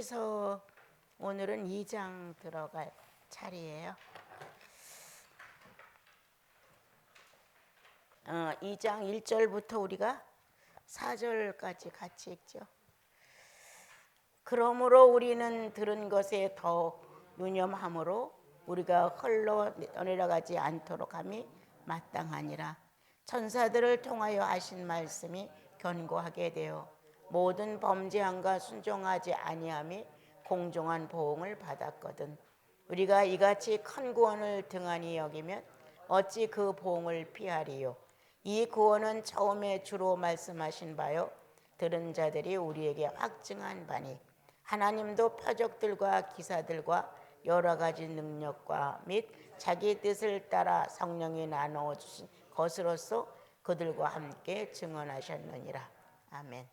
히브리서 오늘은 2장 들어갈 차례예요. 2장 1절부터 우리가 4절까지 같이 읽죠. 그러므로 우리는 들은 것에 더 유념함으로 우리가 홀로 내려가지 않도록 함이 마땅하니라. 천사들을 통하여 하신 말씀이 견고하게 되어 모든 범죄함과 순종하지 아니함이 공정한 보응을 받았거든. 우리가 이같이 큰 구원을 등한히 여기면 어찌 그 보응을 피하리요. 이 구원은 처음에 주로 말씀하신 바요 들은 자들이 우리에게 확증한 바니 하나님도 표적들과 기사들과 여러 가지 능력과 및 자기 뜻을 따라 성령이 나누어 주신 것으로서 그들과 함께 증언하셨느니라. 아멘.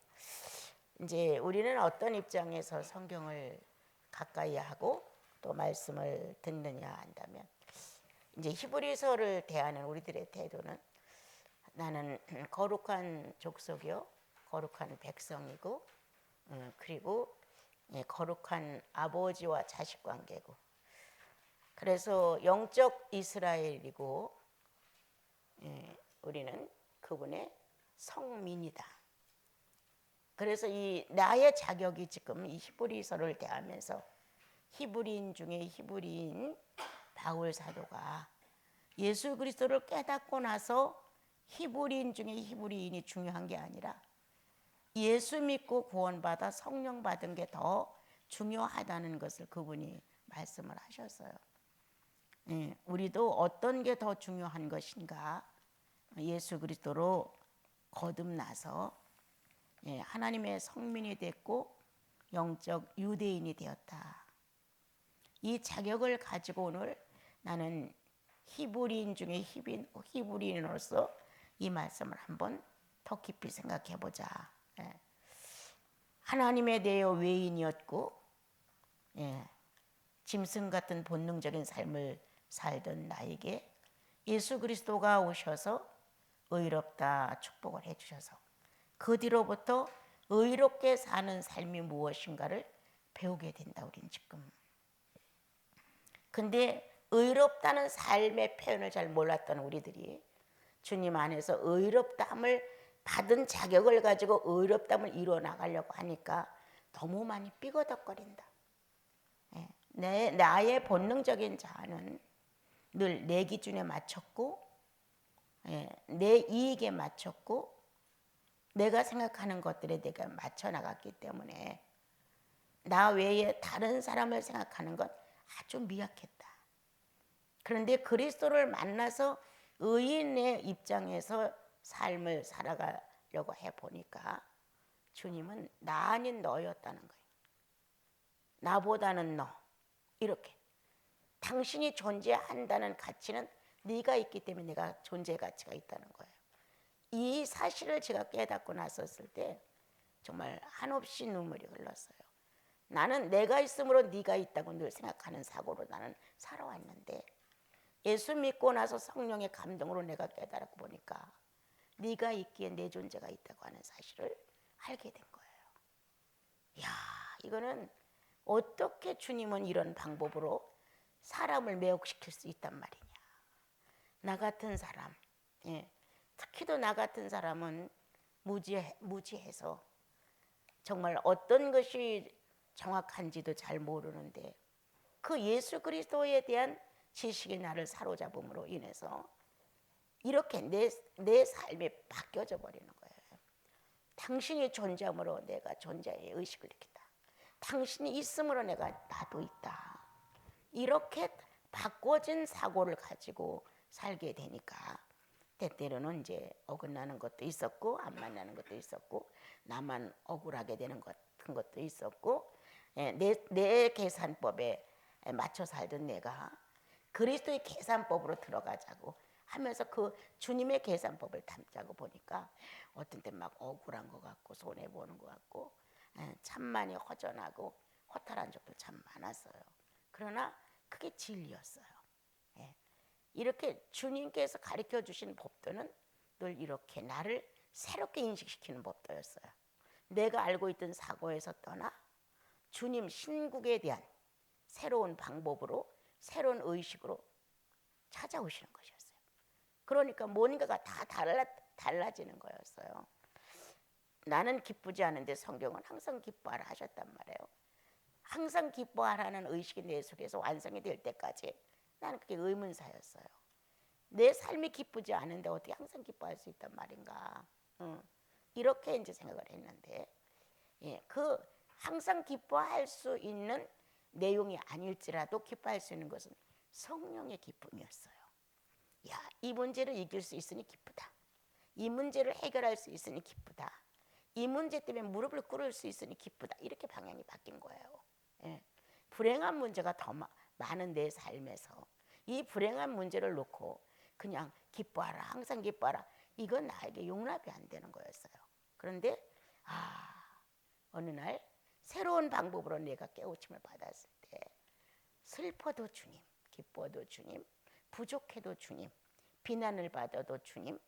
이제 우리는 어떤 입장에서 성경을 가까이 하고 또 말씀을 듣느냐 한다면, 이제 히브리서를 대하는 우리들의 태도는 나는 거룩한 족속이요 거룩한 백성이고, 그리고 거룩한 아버지와 자식 관계고, 그래서 영적 이스라엘이고, 우리는 그분의 성민이다. 그래서 이 나의 자격이 지금 이 히브리서를 대하면서 히브리인 중에 히브리인 바울 사도가 예수 그리스도를 깨닫고 나서 히브리인 중에 히브리인이 중요한 게 아니라 예수 믿고 구원받아 성령 받은 게 더 중요하다는 것을 그분이 말씀을 하셨어요. 우리도 어떤 게 더 중요한 것인가? 예수 그리스도로 거듭나서 하나님의 성민이 됐고 영적 유대인이 되었다. 이 자격을 가지고 오늘 나는 히브리인 중에 히브리인으로서 이 말씀을 한번 더 깊이 생각해 보자. 하나님에 대해 외인이었고, 짐승 같은 본능적인 삶을 살던 나에게 예수 그리스도가 오셔서 의롭다 축복을 해주셔서 그 뒤로부터 의롭게 사는 삶이 무엇인가를 배우게 된다. 우린 지금. 근데 의롭다는 삶의 표현을 잘 몰랐던 우리들이 주님 안에서 의롭다함을 받은 자격을 가지고 의롭다함을 이뤄나가려고 하니까 너무 많이 삐거덕거린다. 나의 본능적인 자아는 늘 내 기준에 맞췄고, 내 이익에 맞췄고, 내가 생각하는 것들에 내가 맞춰 나갔기 때문에 나 외에 다른 사람을 생각하는 것 아주 미약했다. 그런데 그리스도를 만나서 의인의 입장에서 삶을 살아가려고 해보니까 주님은 나 아닌 너였다는 거예요. 나보다는 너. 이렇게. 당신이 존재한다는 가치는 네가 있기 때문에 내가 존재 가치가 있다는 거예요. 이 사실을 제가 깨닫고 나섰을 때 정말 한없이 눈물이 흘렀어요. 나는 내가 있으므로 네가 있다고 늘 생각하는 사고로 나는 살아왔는데, 예수 믿고 나서 성령의 감동으로 내가 깨달았고 보니까 네가 있기에 내 존재가 있다고 하는 사실을 알게 된 거예요. 이야, 이거는 어떻게 주님은 이런 방법으로 사람을 매혹시킬 수 있단 말이냐. 나 같은 사람, 특히도 나 같은 사람은 무지해서 정말 어떤 것이 정확한지도 잘 모르는데 그 예수 그리스도에 대한 지식이 나를 사로잡음으로 인해서 이렇게 내 삶이 바뀌어져 버리는 거예요. 당신이 존재함으로 내가 존재의 의식을 느낀다. 당신이 있음으로 내가 나도 있다. 이렇게 바꿔진 사고를 가지고 살게 되니까 때때로는 이제 어긋나는 것도 있었고 안 만나는 것도 있었고 나만 억울하게 되는 같은 것도 있었고, 내 계산법에 맞춰 살던 내가 그리스도의 계산법으로 들어가자고 하면서 그 주님의 계산법을 담자고 보니까 어떤 때 막 억울한 것 같고 손해보는 것 같고 참 많이 허전하고 허탈한 적도 참 많았어요. 그러나 그게 진리였어요. 이렇게 주님께서 가르쳐 주신 법도는 늘 이렇게 나를 새롭게 인식시키는 법도였어요. 내가 알고 있던 사고에서 떠나 주님 신국에 대한 새로운 방법으로 새로운 의식으로 찾아오시는 것이었어요. 그러니까 뭔가가 다 달라지는 거였어요. 나는 기쁘지 않은데 성경은 항상 기뻐하라 하셨단 말이에요. 항상 기뻐하라는 의식이 내 속에서 완성이 될 때까지 나는 그게 의문사였어요. 내 삶이 기쁘지 않은데 어떻게 항상 기뻐할 수 있단 말인가. 이렇게 이제 생각을 했는데, 그 항상 기뻐할 수 있는 내용이 아닐지라도 기뻐할 수 있는 것은 성령의 기쁨이었어요. 야, 이 문제를 이길 수 있으니 기쁘다. 이 문제를 해결할 수 있으니 기쁘다. 이 문제 때문에 무릎을 꿇을 수 있으니 기쁘다. 이렇게 방향이 바뀐 거예요. 불행한 문제가 더 많은 내 삶에서 이 불행한 문제를 놓고 그냥 기뻐하라, 항상 기뻐하라, 이건 나에게 용납이 안 되는 거였어요. 그런데 어느 날 새로운 방법으로 내가 깨우침을 받았을 때 슬퍼도 주님, 기뻐도 주님, 부족해도 주님, 비난을 받아도 주님,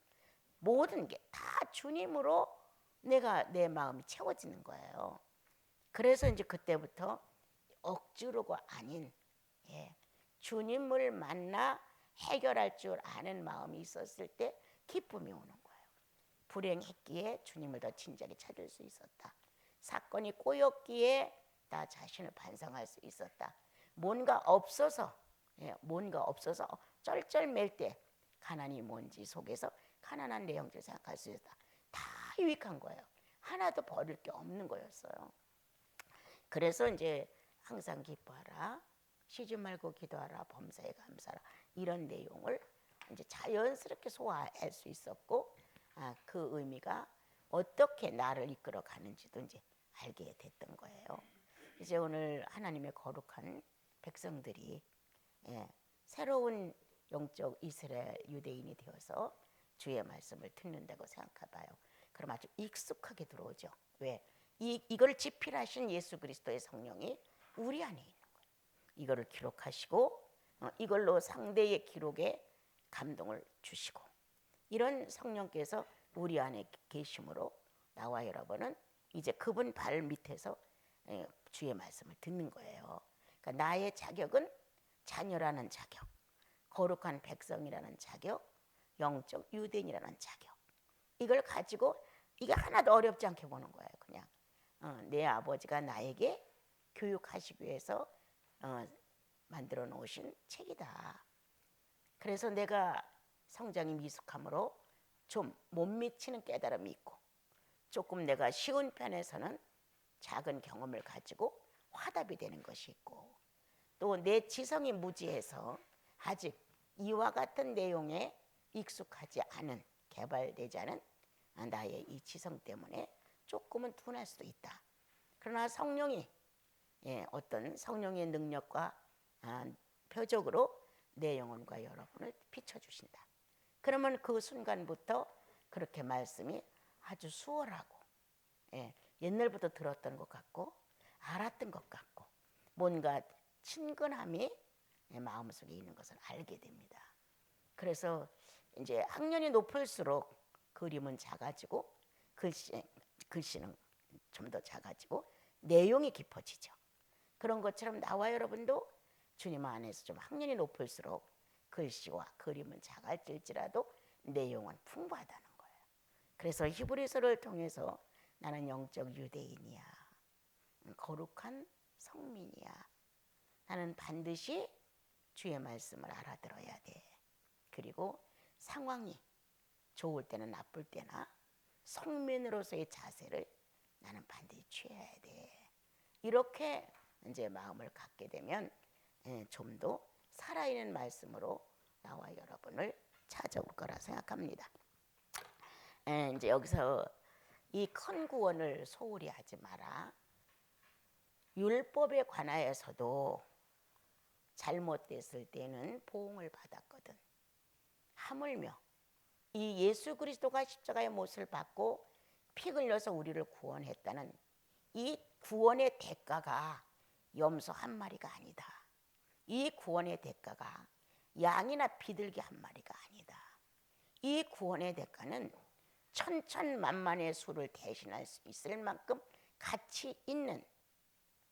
모든 게 다 주님으로 내 마음이 채워지는 거예요. 그래서 이제 그때부터 억지로가 아닌 주님을 만나 해결할 줄 아는 마음이 있었을 때 기쁨이 오는 거예요. 불행했기에 주님을 더 진작에 찾을 수 있었다. 사건이 꼬였기에 나 자신을 반성할 수 있었다. 뭔가 없어서 쩔쩔맬 때 가난이 뭔지 속에서 가난한 내 형제를 생각할 수 있었다. 다 유익한 거예요. 하나도 버릴 게 없는 거였어요. 그래서 이제 항상 기뻐하라, 쉬지 말고 기도하라, 범사에 감사하라, 이런 내용을 이제 자연스럽게 소화할 수 있었고, 그 의미가 어떻게 나를 이끌어 가는지도 이제 알게 됐던 거예요. 이제 오늘 하나님의 거룩한 백성들이 새로운 영적 이스라엘 유대인이 되어서 주의 말씀을 듣는다고 생각해봐요. 그럼 아주 익숙하게 들어오죠. 왜? 이걸 집필하신 예수 그리스도의 성령이 우리 안에 있는 거예요. 이거를 기록하시고 이걸로 상대의 기록에 감동을 주시고, 이런 성령께서 우리 안에 계심으로 나와 여러분은 이제 그분 발 밑에서 주의 말씀을 듣는 거예요. 그러니까 나의 자격은 자녀라는 자격, 거룩한 백성이라는 자격, 영적 유대인이라는 자격, 이걸 가지고 이게 하나도 어렵지 않게 보는 거예요. 그냥 내 아버지가 나에게 교육하시기 위해서 만들어 놓으신 책이다. 그래서 내가 성장이 미숙함으로 좀 못 미치는 깨달음이 있고, 조금 내가 쉬운 편에서는 작은 경험을 가지고 화답이 되는 것이 있고, 또 내 지성이 무지해서 아직 이와 같은 내용에 익숙하지 않은, 개발되지 않은 나의 이 지성 때문에 조금은 둔할 수도 있다. 그러나 성령이 어떤 성령의 능력과 표적으로 내 영혼과 여러분을 비춰주신다. 그러면 그 순간부터 그렇게 말씀이 아주 수월하고 옛날부터 들었던 것 같고 알았던 것 같고 뭔가 친근함이 마음속에 있는 것을 알게 됩니다. 그래서 이제 학년이 높을수록 그림은 작아지고 글씨는 좀 더 작아지고 내용이 깊어지죠. 그런 것처럼 나와 여러분도 주님 안에서 좀 학년이 높을수록 글씨와 그림은 작아질지라도 내용은 풍부하다는 거예요. 그래서 히브리서를 통해서 나는 영적 유대인이야, 거룩한 성민이야, 나는 반드시 주의 말씀을 알아들어야 돼. 그리고 상황이 좋을 때나 나쁠 때나 성민으로서의 자세를 나는 반드시 취해야 돼. 이렇게 이제 마음을 갖게 되면 좀 더 살아있는 말씀으로 나와 여러분을 찾아올 거라 생각합니다. 이제 여기서 이 큰 구원을 소홀히 하지 마라. 율법에 관하여서도 잘못됐을 때는 보응을 받았거든. 하물며 이 예수 그리스도가 십자가의 못을 받고 피 흘려서 우리를 구원했다는 이 구원의 대가가 염소 한 마리가 아니다. 이 구원의 대가가 양이나 비둘기 한 마리가 아니다. 이 구원의 대가는 천천만만의 수를 대신할 수 있을 만큼 가치 있는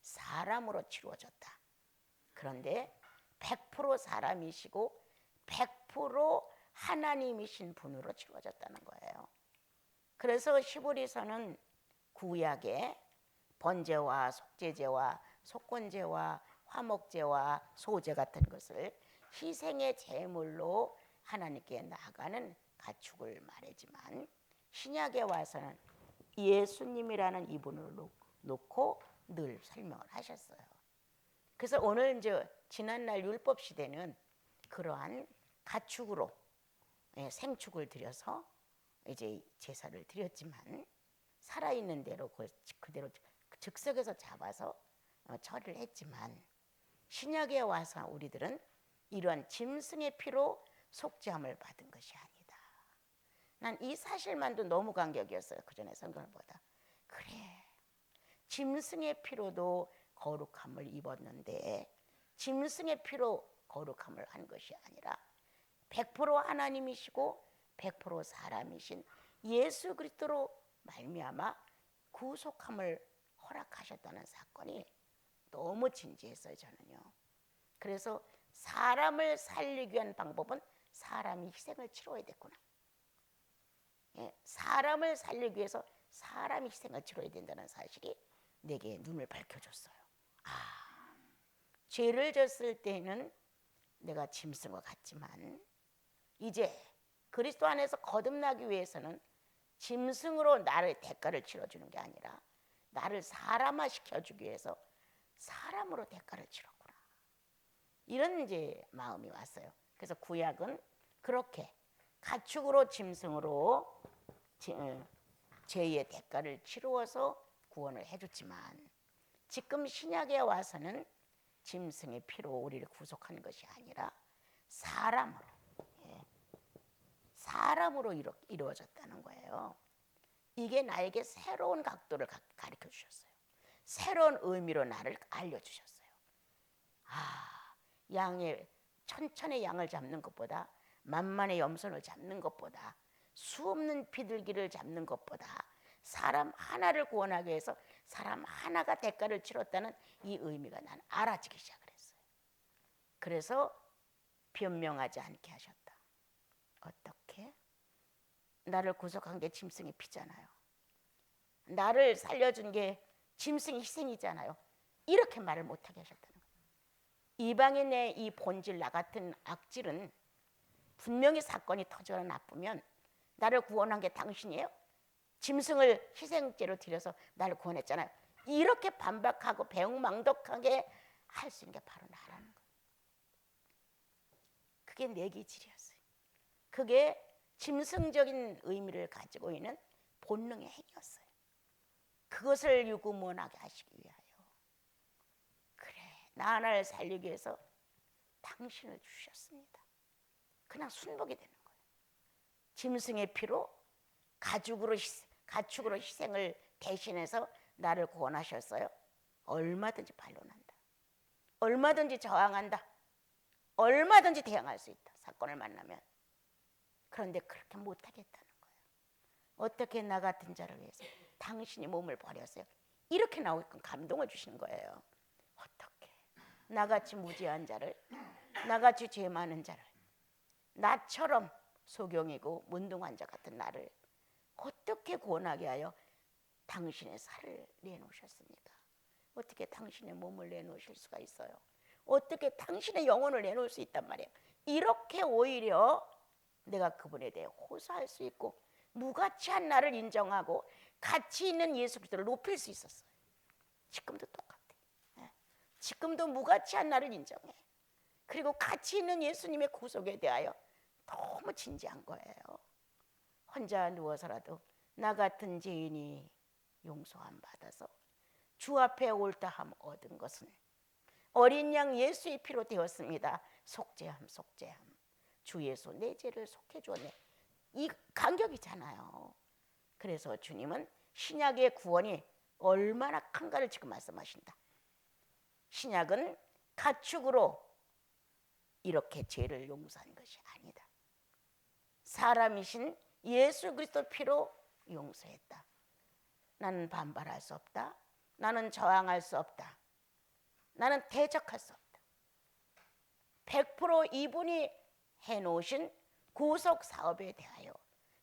사람으로 치루어졌다. 그런데 100% 사람이시고 100% 하나님이신 분으로 치루어졌다는 거예요. 그래서 히브리서는 구약에 번제와 속죄제와 속건제와 화목제와 소제 같은 것을 희생의 제물로 하나님께 나아가는 가축을 말하지만, 신약에 와서는 예수님이라는 이분을 놓고 늘 설명을 하셨어요. 그래서 오늘 이제 지난날 율법 시대는 그러한 가축으로 생축을 드려서 이제 제사를 드렸지만, 살아있는 대로 그대로 즉석에서 잡아서 처리를 했지만, 신약에 와서 우리들은 이러한 짐승의 피로 속죄함을 받은 것이 아니다. 난 이 사실만도 너무 감격이었어요. 그전에 성경을보다. 그래, 짐승의 피로도 거룩함을 입었는데 짐승의 피로 거룩함을 한 것이 아니라 100% 하나님이시고 100% 사람이신 예수 그리스도로 말미암아 구속함을 허락하셨다는 사건이 너무 진지했어요, 저는요. 그래서 사람을 살리기 위한 방법은 사람이 희생을 치러야 됐구나. 사람을 살리기 위해서 사람이 희생을 치러야 된다는 사실이 내게 눈을 밝혀줬어요. 죄를 졌을 때는 내가 짐승과 같지만 이제 그리스도 안에서 거듭나기 위해서는 짐승으로 나를 대가를 치러주는 게 아니라 나를 사람화 시켜주기 위해서 사람으로 대가를 치렀구나. 이런 이제 마음이 왔어요. 그래서 구약은 그렇게 가축으로 짐승으로 죄의 대가를 치루어서 구원을 해줬지만, 지금 신약에 와서는 짐승의 피로 우리를 구속하는 것이 아니라 사람으로 이루어졌다는 거예요. 이게 나에게 새로운 각도를 가르쳐 주셨어요. 새로운 의미로 나를 알려주셨어요. 천천의 양을 잡는 것보다, 만만의 염소를 잡는 것보다, 수없는 비둘기를 잡는 것보다 사람 하나를 구원하기 위해서 사람 하나가 대가를 치렀다는 이 의미가 나는 알아지기 시작을 했어요. 그래서 변명하지 않게 하셨다. 어떻게? 나를 구속한 게 짐승의 피잖아요. 나를 살려준 게 짐승의 희생이잖아요. 이렇게 말을 못하게 하셨다는 거예요. 이방인의 이 본질, 나 같은 악질은 분명히 사건이 터져 나쁘면 나를 구원한 게 당신이에요? 짐승을 희생제로 드려서 나를 구원했잖아요. 이렇게 반박하고 배웅망덕하게 할 수 있는 게 바로 나라는 거예요. 그게 내 기질이었어요. 그게 짐승적인 의미를 가지고 있는 본능의 행위였어요. 그것을 유구무원하게 하시기 위하여, 그래, 나 하나를 살리기 위해서 당신을 주셨습니다. 그냥 순복이 되는 거예요. 짐승의 피로 가축으로 희생을 대신해서 나를 구원하셨어요. 얼마든지 반론한다. 얼마든지 저항한다. 얼마든지 대항할 수 있다, 사건을 만나면. 그런데 그렇게 못하겠다는 거예요. 어떻게 나 같은 자를 위해서 당신이 몸을 버렸어요. 이렇게 나오게끔 감동을 주시는 거예요. 어떻게 나같이 무지한 자를, 나같이 죄 많은 자를, 나처럼 소경이고 문둥한 자 같은 나를 어떻게 구원하게 하여 당신의 살을 내놓으셨습니까? 어떻게 당신의 몸을 내놓으실 수가 있어요? 어떻게 당신의 영혼을 내놓을 수 있단 말이에요? 이렇게 오히려 내가 그분에 대해 호소할 수 있고 무가치한 나를 인정하고 가치 있는 예수 그리스도를 높일 수 있었어요. 지금도 똑같아. 지금도 무가치한 나를 인정해. 그리고 가치 있는 예수님의 구속에 대하여 너무 진지한 거예요. 혼자 누워서라도 나 같은 죄인이 용서함 받아서 주 앞에 옳다함 얻은 것은 어린 양 예수의 피로 되었습니다. 속죄함. 주 예수 내 죄를 속해 주었네. 이 간격이잖아요. 그래서 주님은 신약의 구원이 얼마나 큰가를 지금 말씀하신다. 신약은 가축으로 이렇게 죄를 용서한 것이 아니다. 사람이신 예수 그리스도 피로 용서했다. 나는 반발할 수 없다. 나는 저항할 수 없다. 나는 대적할 수 없다. 100% 이분이 해놓으신 구속 사업에 대하여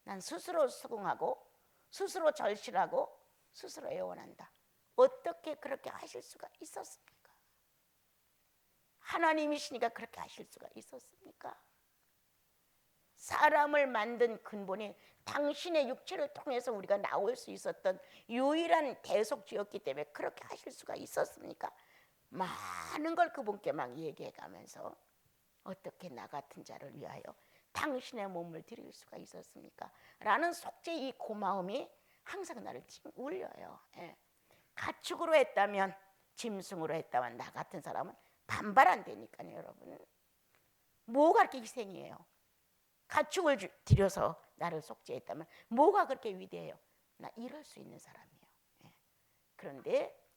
난 스스로 수긍하고 스스로 절실하고 스스로 애원한다. 어떻게 그렇게 하실 수가 있었습니까? 하나님이시니까 그렇게 하실 수가 있었습니까? 사람을 만든 근본이 당신의 육체를 통해서 우리가 나올 수 있었던 유일한 대속주였기 때문에 그렇게 하실 수가 있었습니까? 많은 걸 그분께 막 얘기해가면서 어떻게 나 같은 자를 위하여 당신의 몸을 드릴 수가 있었습니까? 라는 속죄 이 고마움이 항상 나를 울려요. 예. 가축으로 했다면, 짐승으로 했다면 나 같은 사람은 반발 안 되니까요. 여러분, 뭐가 그렇게 희생이에요? 가축을 들여서 나를 속죄했다면 뭐가 그렇게 위대해요? 나 이럴 수 있는 사람이에요. 예. 그런데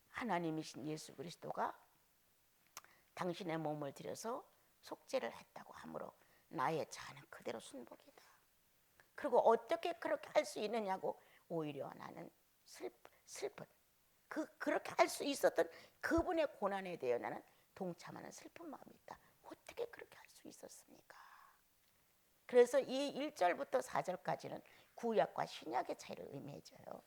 하나님이신 예수 그리스도가 당신의 몸을 들여서 속죄를 했다고 하므로 나의 자는 그대로 순복이다. 그리고 어떻게 그렇게 할 수 있느냐고 오히려 나는 슬픈 그렇게 할 수 있었던 그분의 고난에 대해 나는 동참하는 슬픈 마음이 있다. 어떻게 그렇게 할 수 있었습니까? 그래서 이 1절부터 4절까지는 구약과 신약의 차이를 의미해줘요.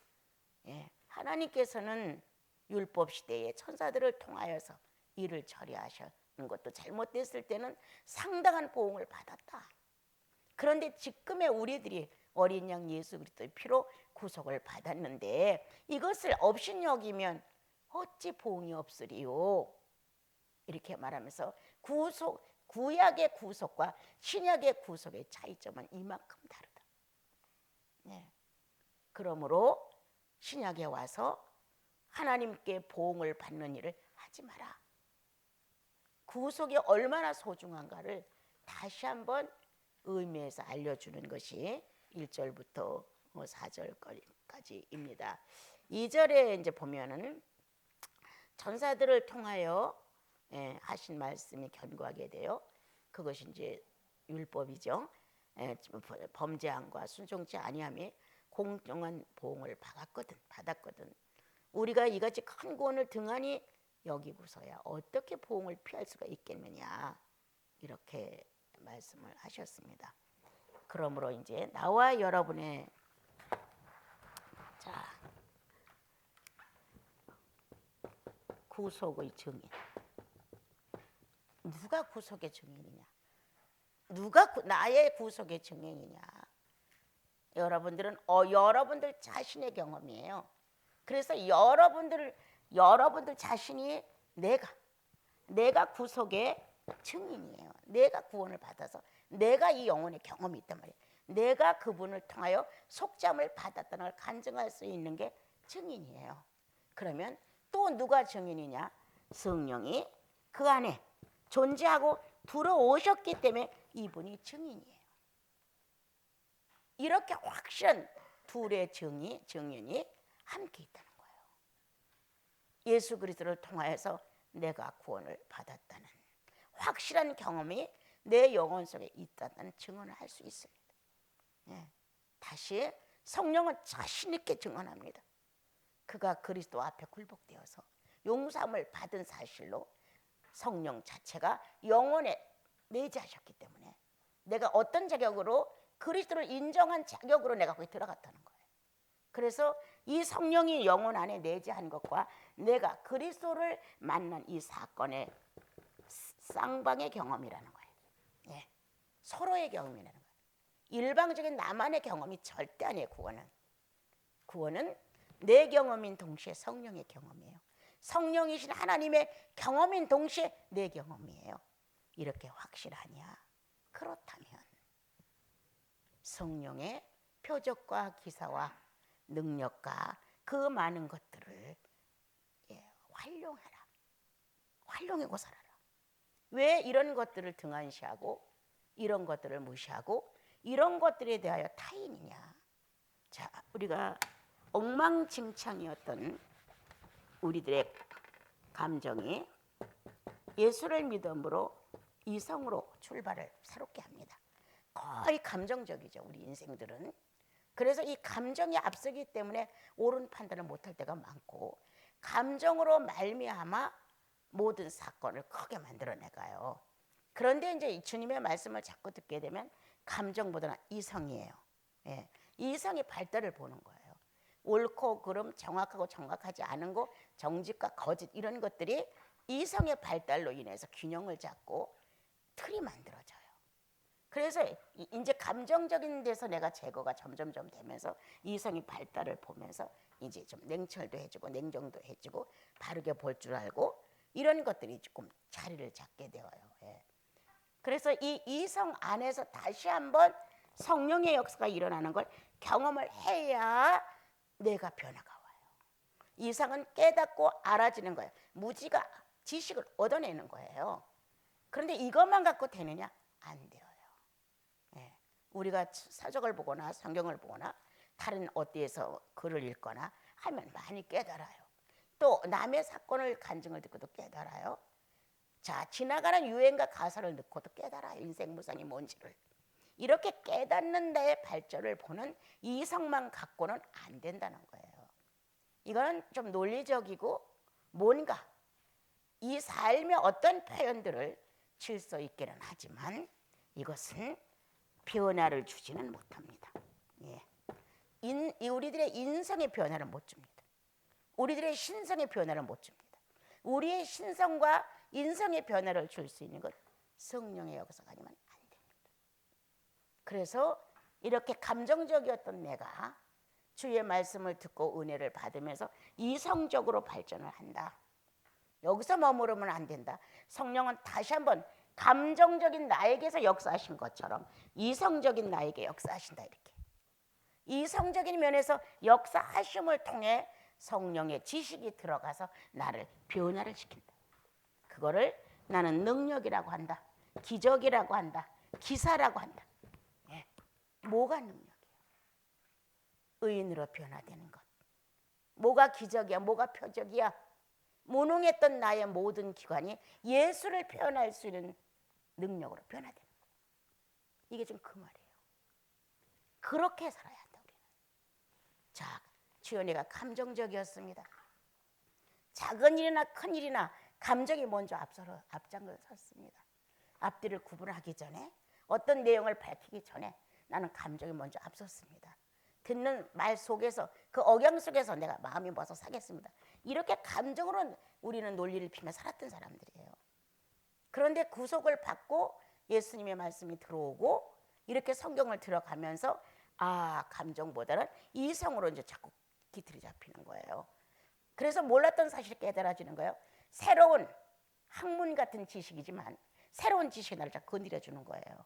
예, 하나님께서는 율법 시대에 천사들을 통하여서 일을 처리하시는 것도 잘못됐을 때는 상당한 보응을 받았다. 그런데 지금의 우리들이 어린 양 예수 그리스도의 피로 구속을 받았는데 이것을 업신여기면 어찌 보응이 없으리요? 이렇게 말하면서 구약의 구속과 신약의 구속의 차이점은 이만큼 다르다. 네. 그러므로 신약에 와서 하나님께 보응을 받는 일을 하지 마라. 구속이 얼마나 소중한가를 다시 한번 의미해서 알려주는 것이 1절부터 4절까지입니다. 2절에 이제 보면은 전사들을 통하여 하신 말씀이 견고하게 돼요. 그것이 이제 율법이죠. 범죄함과 순종치 아니함이 공정한 보응을 받았거든. 우리가 이같이 큰 구원을 등한히 여기고서야 어떻게 보응을 피할 수가 있겠느냐, 이렇게 말씀을 하셨습니다. 그러므로 이제 나와 여러분의 구속의 증인, 누가 구속의 증인이냐? 누가 나의 구속의 증인이냐? 여러분들은 여러분들 자신의 경험이에요. 그래서 여러분들 자신이 내가 구속의 증인이에요. 내가 구원을 받아서 내가 이 영혼의 경험이 있단 말이에요. 내가 그분을 통하여 속죄함을 받았다는 걸 간증할 수 있는 게 증인이에요. 그러면 또 누가 증인이냐? 성령이 그 안에 존재하고 들어오셨기 때문에 이분이 증인이에요. 이렇게 확실한 둘의 증인이 함께 있다는 거예요. 예수 그리스도를 통하여서 내가 구원을 받았다는 확실한 경험이 내 영혼 속에 있다는 증언을 할 수 있습니다. 네. 다시 성령은 자신 있게 증언합니다. 그가 그리스도 앞에 굴복되어서 용서함을 받은 사실로 성령 자체가 영혼에 내재하셨기 때문에 내가 어떤 자격으로 그리스도를 인정한 자격으로 내가 거기 들어갔다는 거예요. 그래서 이 성령이 영혼 안에 내재한 것과 내가 그리스도를 만난 이 사건의 쌍방의 경험이라는 거예요. 예. 서로의 경험이라는 거예요. 일방적인 나만의 경험이 절대 아니에요. 구원은 내 경험인 동시에 성령의 경험이에요. 성령이신 하나님의 경험인 동시에 내 경험이에요. 이렇게 확실하냐? 그렇다면 성령의 표적과 기사와 능력과 그 많은 것들을 활용하고 살아라. 왜 이런 것들을 등한시하고 이런 것들을 무시하고 이런 것들에 대하여 타인이냐? 자, 우리가 엉망진창이었던 우리들의 감정이 예수를 믿음으로 이성으로 출발을 새롭게 합니다. 거의 감정적이죠, 우리 인생들은. 그래서 이 감정이 앞서기 때문에 옳은 판단을 못할 때가 많고, 감정으로 말미암아 모든 사건을 크게 만들어내가요. 그런데 이제 주님의 말씀을 자꾸 듣게 되면 감정보다는 이성이에요. 예, 이성이 발달을 보는 거예요. 옳고 그름, 정확하고 정확하지 않은 거, 정직과 거짓 이런 것들이 이성의 발달로 인해서 균형을 잡고 틀이 만들어져요. 그래서 이제 감정적인 데서 내가 제거가 점점점 되면서 이성이 발달을 보면서 이제 좀 냉철도 해주고 냉정도 해주고 바르게 볼 줄 알고 이런 것들이 조금 자리를 잡게 되어요. 예. 그래서 이 이성 안에서 다시 한번 성령의 역사가 일어나는 걸 경험을 해야 내가 변화가 와요. 이성은 깨닫고 알아지는 거예요. 무지가 지식을 얻어내는 거예요. 그런데 이것만 갖고 되느냐? 안 돼요. 예. 우리가 사적을 보거나 성경을 보거나 다른 어디에서 글을 읽거나 하면 많이 깨달아요. 또 남의 사건을 간증을 듣고도 깨달아요. 자, 지나가는 유행과 가사를 듣고도 깨달아요. 인생 무상이 뭔지를. 이렇게 깨닫는 데의 발전을 보는 이성만 갖고는 안 된다는 거예요. 이건 좀 논리적이고 뭔가 이 삶의 어떤 표현들을 질서 있기는 하지만 이것은 변화를 주지는 못합니다. 예. 우리들의 인성의 변화를 못 줍니다. 우리들의 신성의 변화를 못 줍니다. 우리의 신성과 인성의 변화를 줄 수 있는 것 성령의 역사가 아니면 안 됩니다. 그래서 이렇게 감정적이었던 내가 주의 말씀을 듣고 은혜를 받으면서 이성적으로 발전을 한다. 여기서 머무르면 안 된다. 성령은 다시 한번 감정적인 나에게서 역사하신 것처럼 이성적인 나에게 역사하신다. 이렇게 이성적인 면에서 역사하심을 통해 성령의 지식이 들어가서 나를 변화를 시킨다. 그거를 나는 능력이라고 한다. 기적이라고 한다. 기사라고 한다. 예. 뭐가 능력이야? 의인으로 변화되는 것. 뭐가 기적이야? 뭐가 표적이야? 무능했던 나의 모든 기관이 예수를 표현할 수 있는 능력으로 변화되는 거예요. 이게 좀 그 말이에요. 그렇게 살아야 한다 우리는. 자, 주연이가 감정적이었습니다. 작은 일이나 큰 일이나 감정이 먼저 앞장을 섰습니다. 앞뒤를 구분하기 전에 어떤 내용을 밝히기 전에 나는 감정이 먼저 앞섰습니다. 듣는 말 속에서 그 억양 속에서 내가 마음이 모아서 사겠습니다. 이렇게 감정으로 우리는 논리를 피며 살았던 사람들이에요. 그런데 구속을 받고 예수님의 말씀이 들어오고 이렇게 성경을 들어가면서 감정보다는 이성으로 이제 자꾸 기틀이 잡히는 거예요. 그래서 몰랐던 사실이 깨달아지는 거예요. 새로운 학문 같은 지식이지만 새로운 지식이 나를 자꾸 건드려주는 거예요.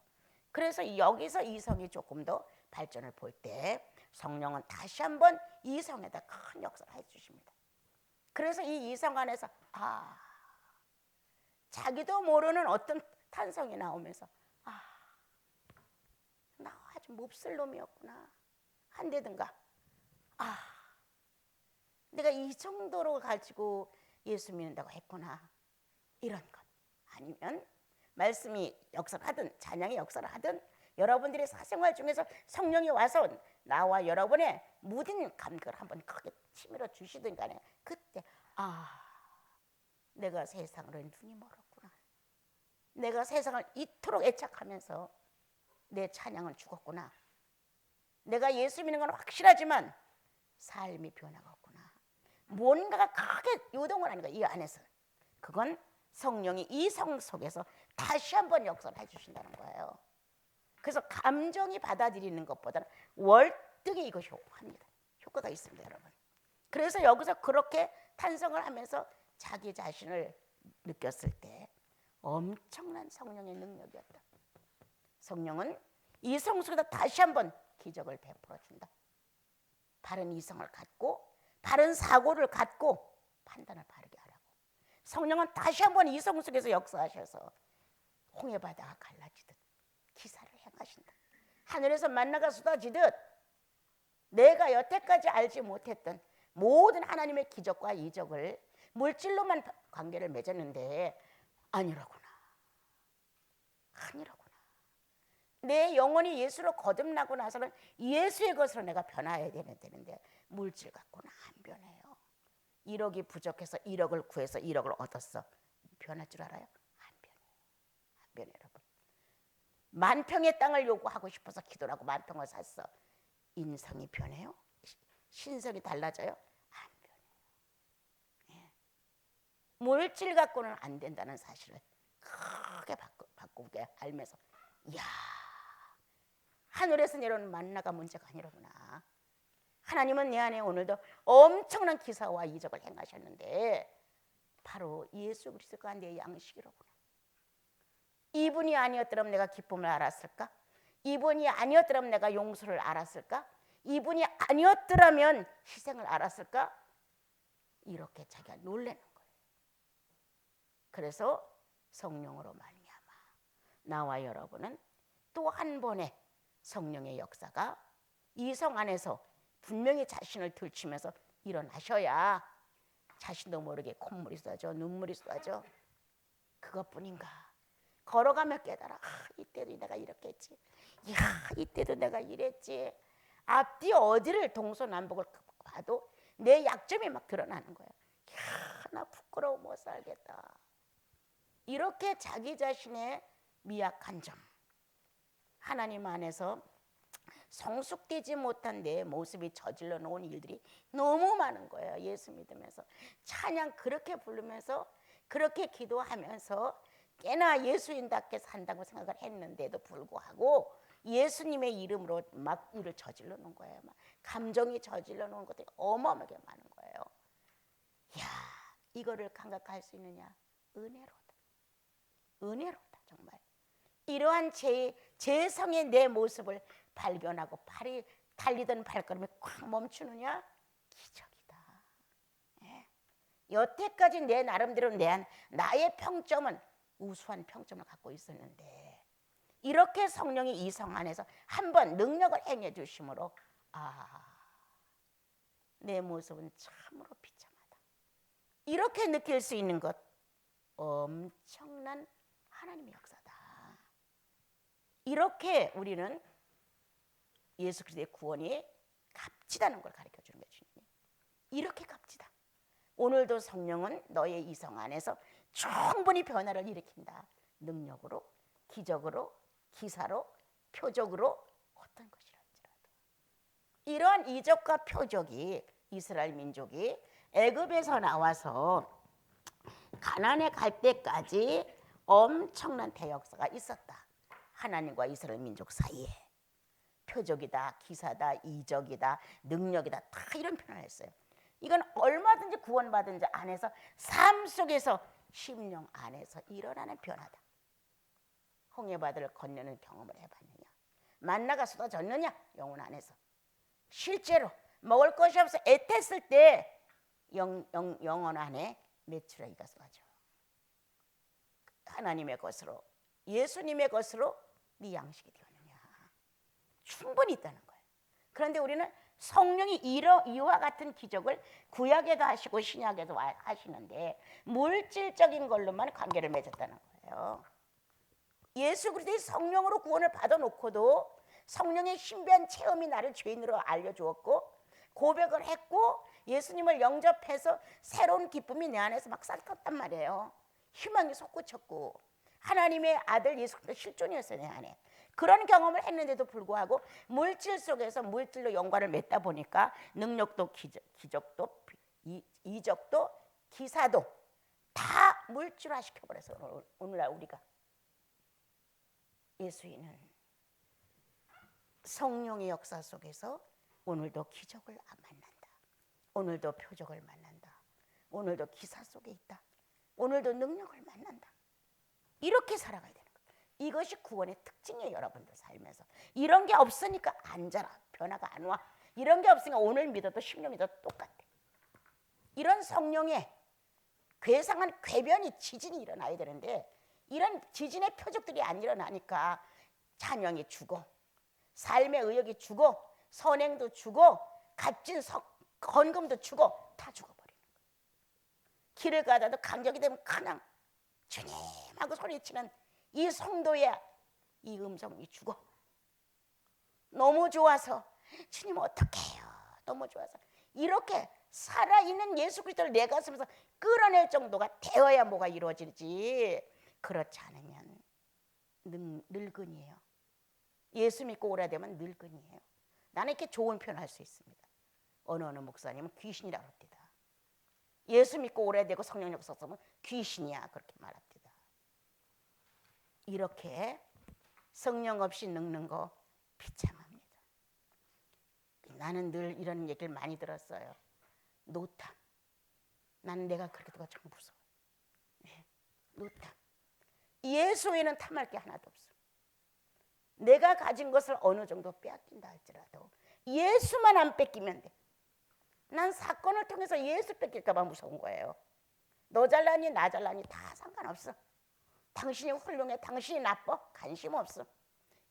그래서 여기서 이성이 조금 더 발전을 볼 때 성령은 다시 한번 이성에다 큰 역사를 해주십니다. 그래서 이 이성 안에서 자기도 모르는 어떤 탄성이 나오면서 나 아주 몹쓸 놈이었구나 한데든가 내가 이 정도로 가지고 예수 믿는다고 했구나 이런 것. 아니면 말씀이 역사를 하든 찬양이 역사를 하든 여러분들의 사생활 중에서 성령이 와서 나와 여러분의 무딘 감각을 한번 크게 치밀어 주시든 간에 그때 내가 세상으로 눈이 멀었구나. 내가 세상을 이토록 애착하면서 내 찬양은 죽었구나. 내가 예수 믿는 건 확실하지만 삶이 변화가 없구나. 뭔가가 크게 요동을 하는 거야. 이 안에서. 그건 성령이 이성 속에서 다시 한번 역사를 해주신다는 거예요. 그래서 감정이 받아들이는 것보다는 월등히 이것이 합니다. 효과가 있습니다, 여러분. 그래서 여기서 그렇게 탄성을 하면서 자기 자신을 느꼈을 때 엄청난 성령의 능력이었다. 성령은 이성 속에서 다시 한번 기적을 베풀어 준다. 바른 이성을 갖고 바른 사고를 갖고 판단을 바르게 하라고. 성령은 다시 한번 이성 속에서 역사하셔서 홍해바다가 갈라지듯 기사를 행하신다. 하늘에서 만나가 쏟아지듯 내가 여태까지 알지 못했던 모든 하나님의 기적과 이적을 물질로만 관계를 맺었는데 아니라구나. 내 영혼이 예수로 거듭나고 나서는 예수의 것으로 내가 변화해야 되는데 물질 갖고는 안 변해요. 1억이 부족해서 1억을 구해서 1억을 얻었어. 변할 줄 알아요? 안 변해요. 안 변해요, 여러분. 만평의 땅을 요구하고 싶어서 기도를 하고 만평을 샀어. 인성이 변해요? 신성이 달라져요? 안 변해요. 예. 물질 갖고는 안 된다는 사실을 크게 바꾸게 알면서, 이야, 하늘에서 내려오는 만나가 문제가 아니로구나. 하나님은 내 안에 오늘도 엄청난 기사와 이적을 행하셨는데 바로 예수 그리스도가 내 양식이로구나. 이분이 아니었더라면 내가 기쁨을 알았을까? 이분이 아니었더라면 내가 용서를 알았을까? 이분이 아니었더라면 희생을 알았을까? 이렇게 자기가 놀라는 거예요. 그래서 성령으로 말미암아 나와 여러분은 또 한 번의 성령의 역사가 이성 안에서 분명히 자신을 들추면서 일어나셔야 자신도 모르게 콧물이 쏟아져, 눈물이 쏟아져. 그것뿐인가? 걸어가며 깨달아. 이때도 내가 이렇게 했지. 이야, 이때도 내가 이랬지. 앞뒤 어디를 동서남북을 봐도 내 약점이 막 드러나는 거야. 이야, 나 부끄러워 못 살겠다. 이렇게 자기 자신의 미약한 점, 하나님 안에서 성숙되지 못한 내 모습이 저질러 놓은 일들이 너무 많은 거예요. 예수 믿으면서 찬양 그렇게 부르면서 그렇게 기도하면서 꽤나 예수인답게 산다고 생각을 했는데도 불구하고 예수님의 이름으로 막 일을 저질러 놓은 거예요. 막 감정이 저질러 놓은 것들이 어마어마하게 많은 거예요. 이야, 이거를 감각할 수 있느냐? 은혜로다. 은혜로다 정말. 이러한 재성의 내 모습을 발견하고 발이 달리던 발걸음이 콱 멈추느냐? 기적이다. 예. 여태까지 내 나름대로 나의 평점은 우수한 평점을 갖고 있었는데 이렇게 성령이 이성 안에서 한번 능력을 행해 주심으로 내 모습은 참으로 비참하다. 이렇게 느낄 수 있는 것 엄청난 하나님의 역사다. 이렇게 우리는 예수 그리스도의 구원이 값지다는 걸 가르쳐 주는 거예요. 주님이. 이렇게 값지다. 오늘도 성령은 너의 이성 안에서 충분히 변화를 일으킨다. 능력으로, 기적으로, 기사로, 표적으로 어떤 것이랄지라도. 이러한 이적과 표적이 이스라엘 민족이 애굽에서 나와서 가나안에 갈 때까지 엄청난 대역사가 있었다. 하나님과 이스라엘 민족 사이에 표적이다, 기사다, 이적이다, 능력이다 다 이런 표현을 했어요. 이건 얼마든지 구원받은 자 안에서 삶 속에서 심령 안에서 일어나는 변화다. 홍해바다를 건너는 경험을 해봤느냐? 만나가 쏟아졌느냐? 영혼 안에서. 실제로 먹을 것이 없어 애탔을 때 영혼 안에 메추라기가 쏟아져. 하나님의 것으로 예수님의 것으로 네 양식이 되었느냐? 충분히 있다는 거예요. 그런데 우리는 성령이 이와 같은 기적을 구약에도 하시고 신약에도 하시는데 물질적인 걸로만 관계를 맺었다는 거예요. 예수 그리스도의 성령으로 구원을 받아놓고도 성령의 신비한 체험이 나를 죄인으로 알려주었고 고백을 했고 예수님을 영접해서 새로운 기쁨이 내 안에서 막 싹텄단 말이에요. 희망이 솟구쳤고 하나님의 아들 예수 그리스도 실존이었어요, 내 안에. 그런 경험을 했는데도 불구하고 물질 속에서 물질로 연관을 맺다 보니까 능력도 기적도 이적도 기사도 다 물질화 시켜버려서 오늘날 우리가 예수인은 성령의 역사 속에서 오늘도 기적을 만난다. 오늘도 표적을 만난다. 오늘도 기사 속에 있다. 오늘도 능력을 만난다. 이렇게 살아가야 되는 거예요. 이것이 구원의 특징이에요. 여러분들 살면서 이런 게 없으니까 안 자라. 변화가 안 와. 이런 게 없으니까 오늘 믿어도 10년 믿어도 똑같아. 이런 성령의 괴상한 궤변이 지진이 일어나야 되는데 이런 지진의 표적들이 안 일어나니까 찬양이 죽어, 삶의 의욕이 죽어, 선행도 죽어, 값진 건금도 죽어, 다 죽어버리는 거예요. 길을 가다도 간격이 되면 그냥 주님 하고 소리치는 이 성도의 이 음성이 죽어. 너무 좋아서 주님 어떡해요. 너무 좋아서 이렇게 살아있는 예수 그리스도를 내 가슴에서 끌어낼 정도가 되어야 뭐가 이루어지지. 그렇지 않으면 늙은이에요. 예수 믿고 오래되면 늙은이에요. 나는 이렇게 좋은 표현을 할 수 있습니다. 어느 목사님은 귀신이라고 합니다. 예수 믿고 오래되고 성령 역사 없으면 귀신이야 그렇게 말합니다. 이렇게 성령 없이 늙는 거 비참합니다. 나는 늘 이런 얘기를 많이 들었어요. 노탐. 나는 내가 그렇게 되고 참 무서워. 네, 노탐. 예수 외에는 탐할 게 하나도 없어. 내가 가진 것을 어느 정도 빼앗긴다 할지라도 예수만 안 뺏기면 돼. 난 사건을 통해서 예수 뺏길까 봐 무서운 거예요. 너 잘나니 나 잘나니 다 상관없어. 당신이 훌륭해 당신이 나빠 관심 없어.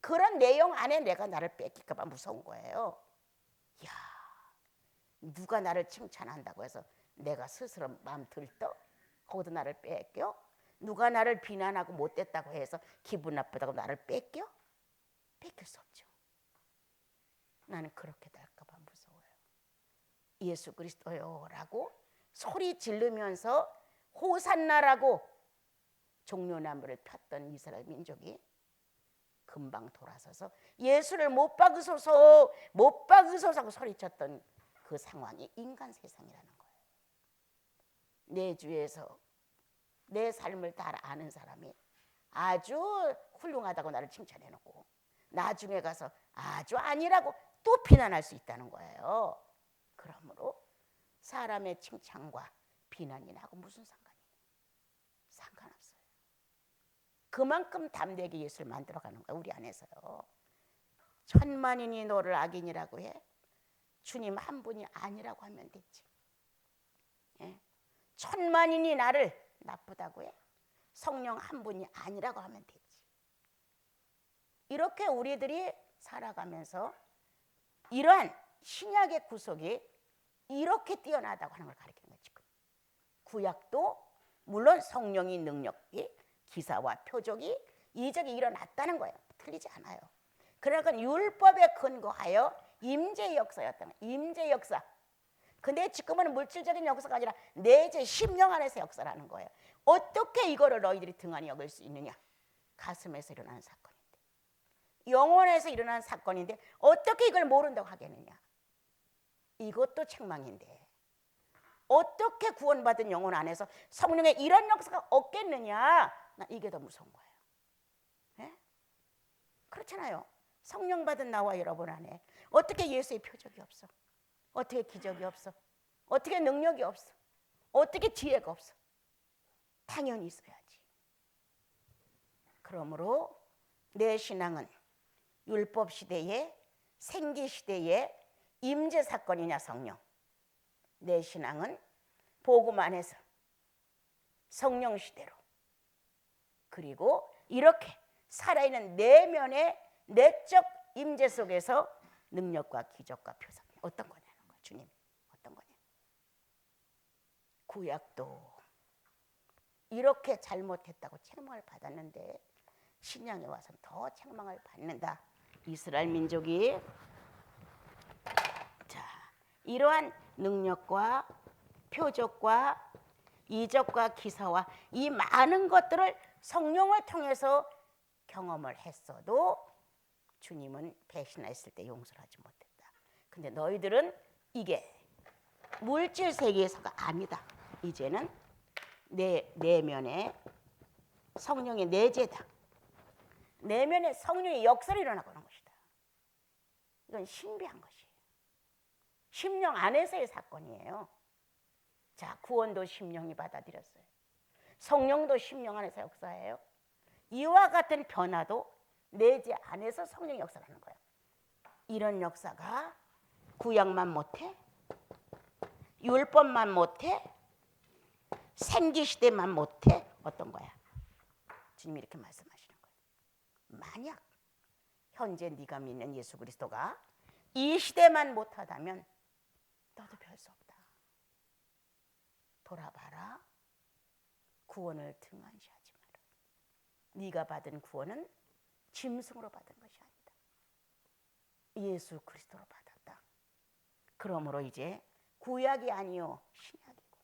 그런 내용 안에 내가 나를 뺏길까 봐 무서운 거예요. 야, 누가 나를 칭찬한다고 해서 내가 스스로 마음 들떠? 거기도 나를 뺏겨? 누가 나를 비난하고 못됐다고 해서 기분 나쁘다고 나를 뺏겨? 뺏길 수 없죠. 나는 그렇게 될까 봐 무서워요. 예수 그리스도요 라고 소리 지르면서 호산나라고 종려나무를 폈던 이스라엘 민족이 금방 돌아서서 예수를 못 박으소서 못 박으소서 하고 소리쳤던 그 상황이 인간 세상이라는 거예요. 내 주에서 내 삶을 다 아는 사람이 아주 훌륭하다고 나를 칭찬해놓고 나중에 가서 아주 아니라고 또 비난할 수 있다는 거예요. 그러므로 사람의 칭찬과 비난이 나하고 무슨 상관이에요? 상관없어요. 그만큼 담대하게 예수를 만들어가는 거예요. 우리 안에서요. 천만인이 너를 악인이라고 해. 주님 한 분이 아니라고 하면 되지. 예? 천만인이 나를 나쁘다고 해. 성령 한 분이 아니라고 하면 되지. 이렇게 우리들이 살아가면서 이러한 신약의 구속이 이렇게 뛰어나다고 하는 걸 가리키는 거죠. 구약도 물론 성령의 능력이 기사와 표적이 이적이 일어났다는 거예요. 틀리지 않아요. 그러니까 율법에 근거하여 임재 역사였다는 거예요. 임재 역사. 근데 지금은 물질적인 역사가 아니라 내재 심령 안에서 역사라는 거예요. 어떻게 이거를 너희들이 등한히 여길 수 있느냐? 가슴에서 일어나는 사건인데, 영혼에서 일어나는 사건인데 어떻게 이걸 모른다고 하겠느냐? 이것도 책망인데 어떻게 구원받은 영혼 안에서 성령의 이런 역사가 없겠느냐? 나 이게 더 무서운 거예요. 네? 그렇잖아요. 성령 받은 나와 여러분 안에 어떻게 예수의 표적이 없어? 어떻게 기적이 없어? 어떻게 능력이 없어? 어떻게 지혜가 없어? 당연히 있어야지. 그러므로 내 신앙은 율법 시대에 생기 시대에 임재 사건이냐 성령. 내 신앙은 복음 안에서 성령 시대로 그리고 이렇게 살아있는 내면의 내적 임재 속에서 능력과 기적과 표상 어떤 거냐는 거예요. 주님 어떤 거냐. 구약도 이렇게 잘못했다고 책망을 받았는데 신약에 와서는 더 책망을 받는다. 이스라엘 민족이 자 이러한 능력과 표적과 이적과 기사와 이 많은 것들을 성령을 통해서 경험을 했어도 주님은 배신했을 때 용서를 하지 못했다. 근데 너희들은 이게 물질 세계에서가 아니다. 이제는 내 내면에 성령의 내재다. 내면에 성령의 역사를 일어나고 있는 것이다. 이건 신비한 것이에요. 심령 안에서의 사건이에요. 자, 구원도 심령이 받아들였어요. 성령도 심령 안에서 역사해요. 이와 같은 변화도 내재 안에서 성령의 역사를 하는 거예요. 이런 역사가 구약만 못해? 율법만 못해? 생기시대만 못해? 어떤 거야? 주님이 이렇게 말씀하시는 거예요. 만약 현재 네가 믿는 예수 그리스도가 이 시대만 못하다면 너도 별 수 없다. 돌아봐라. 구원을 등한시하지 마라. 네가 받은 구원은 짐승으로 받은 것이 아니다. 예수 그리스도로 받았다. 그러므로 이제 구약이 아니요 신약이고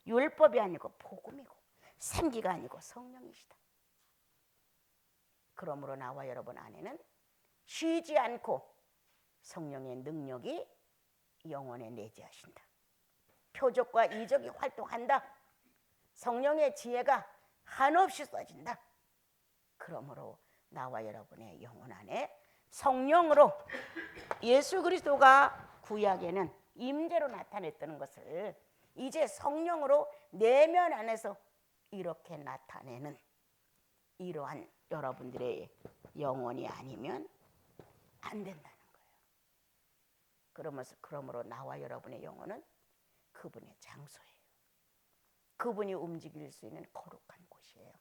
율법이 아니고 복음이고 생기가 아니고 성령이시다. 그러므로 나와 여러분 안에는 쉬지 않고 성령의 능력이 영혼에 내재하신다. 표적과 이적이 활동한다. 성령의 지혜가 한없이 쏟아진다. 그러므로 나와 여러분의 영혼 안에 성령으로 예수 그리스도가 구약에는 임재로 나타냈다는 것을 이제 성령으로 내면 안에서 이렇게 나타내는 이러한 여러분들의 영혼이 아니면 안 된다는 거예요. 그러므로 나와 여러분의 영혼은 그분의 장소예요. 그분이 움직일 수 있는 거룩한 곳이에요.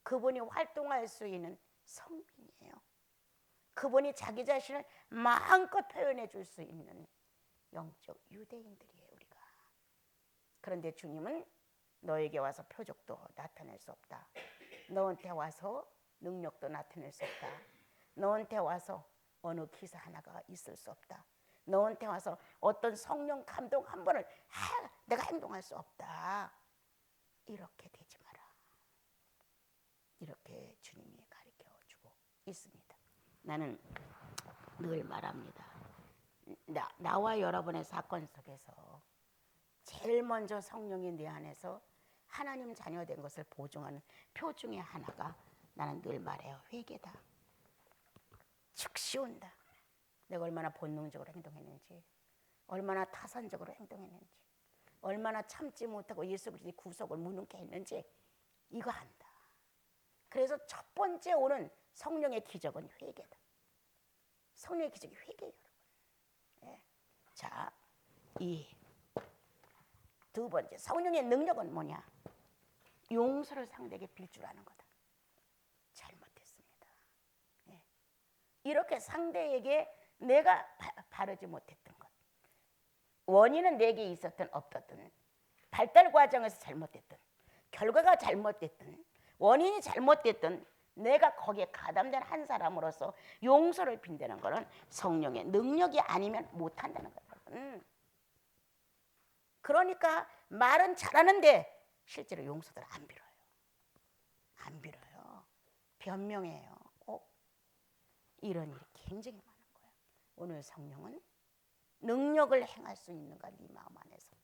그분이 활동할 수 있는 성민이에요. 그분이 자기 자신을 마음껏 표현해 줄 수 있는 영적 유대인들이에요, 우리가. 그런데 주님은 너에게 와서 표적도 나타낼 수 없다. 너한테 와서 능력도 나타낼 수 없다. 너한테 와서 어느 기사 하나가 있을 수 없다. 너한테 와서 어떤 성령 감동 한 번을 내가 행동할 수 없다. 이렇게 되지 마라. 이렇게 주님이 가르쳐주고 있습니다. 나는 늘 말합니다. 나와 여러분의 사건 속에서 제일 먼저 성령이 내 안에서 하나님 자녀된 것을 보증하는 표 중에 하나가 나는 늘 말해요. 회개다. 즉시 온다. 내가 얼마나 본능적으로 행동했는지, 얼마나 타산적으로 행동했는지, 얼마나 참지 못하고 예수 그리스도의 구속을 무능케 했는지 이거 한다. 그래서 첫 번째 오는 성령의 기적은 회개다. 성령의 기적이 회개예요, 여러분. 네. 자, 이 두 번째 성령의 능력은 뭐냐? 용서를 상대에게 빌 줄 아는 거다. 잘못했습니다. 네. 이렇게 상대에게 내가 바르지 못했던 것, 원인은 내게 있었든 없었든, 발달 과정에서 잘못됐든, 결과가 잘못됐든, 원인이 잘못됐든, 내가 거기에 가담된 한 사람으로서 용서를 빈다는 것은 성령의 능력이 아니면 못한다는 거예요. 그러니까 말은 잘하는데 실제로 용서를 안 빌어요. 안 빌어요. 변명해요. 이런 일이 굉장히 많은 거예요. 오늘 성령은 능력을 행할 수 있는가 네 마음 안에서.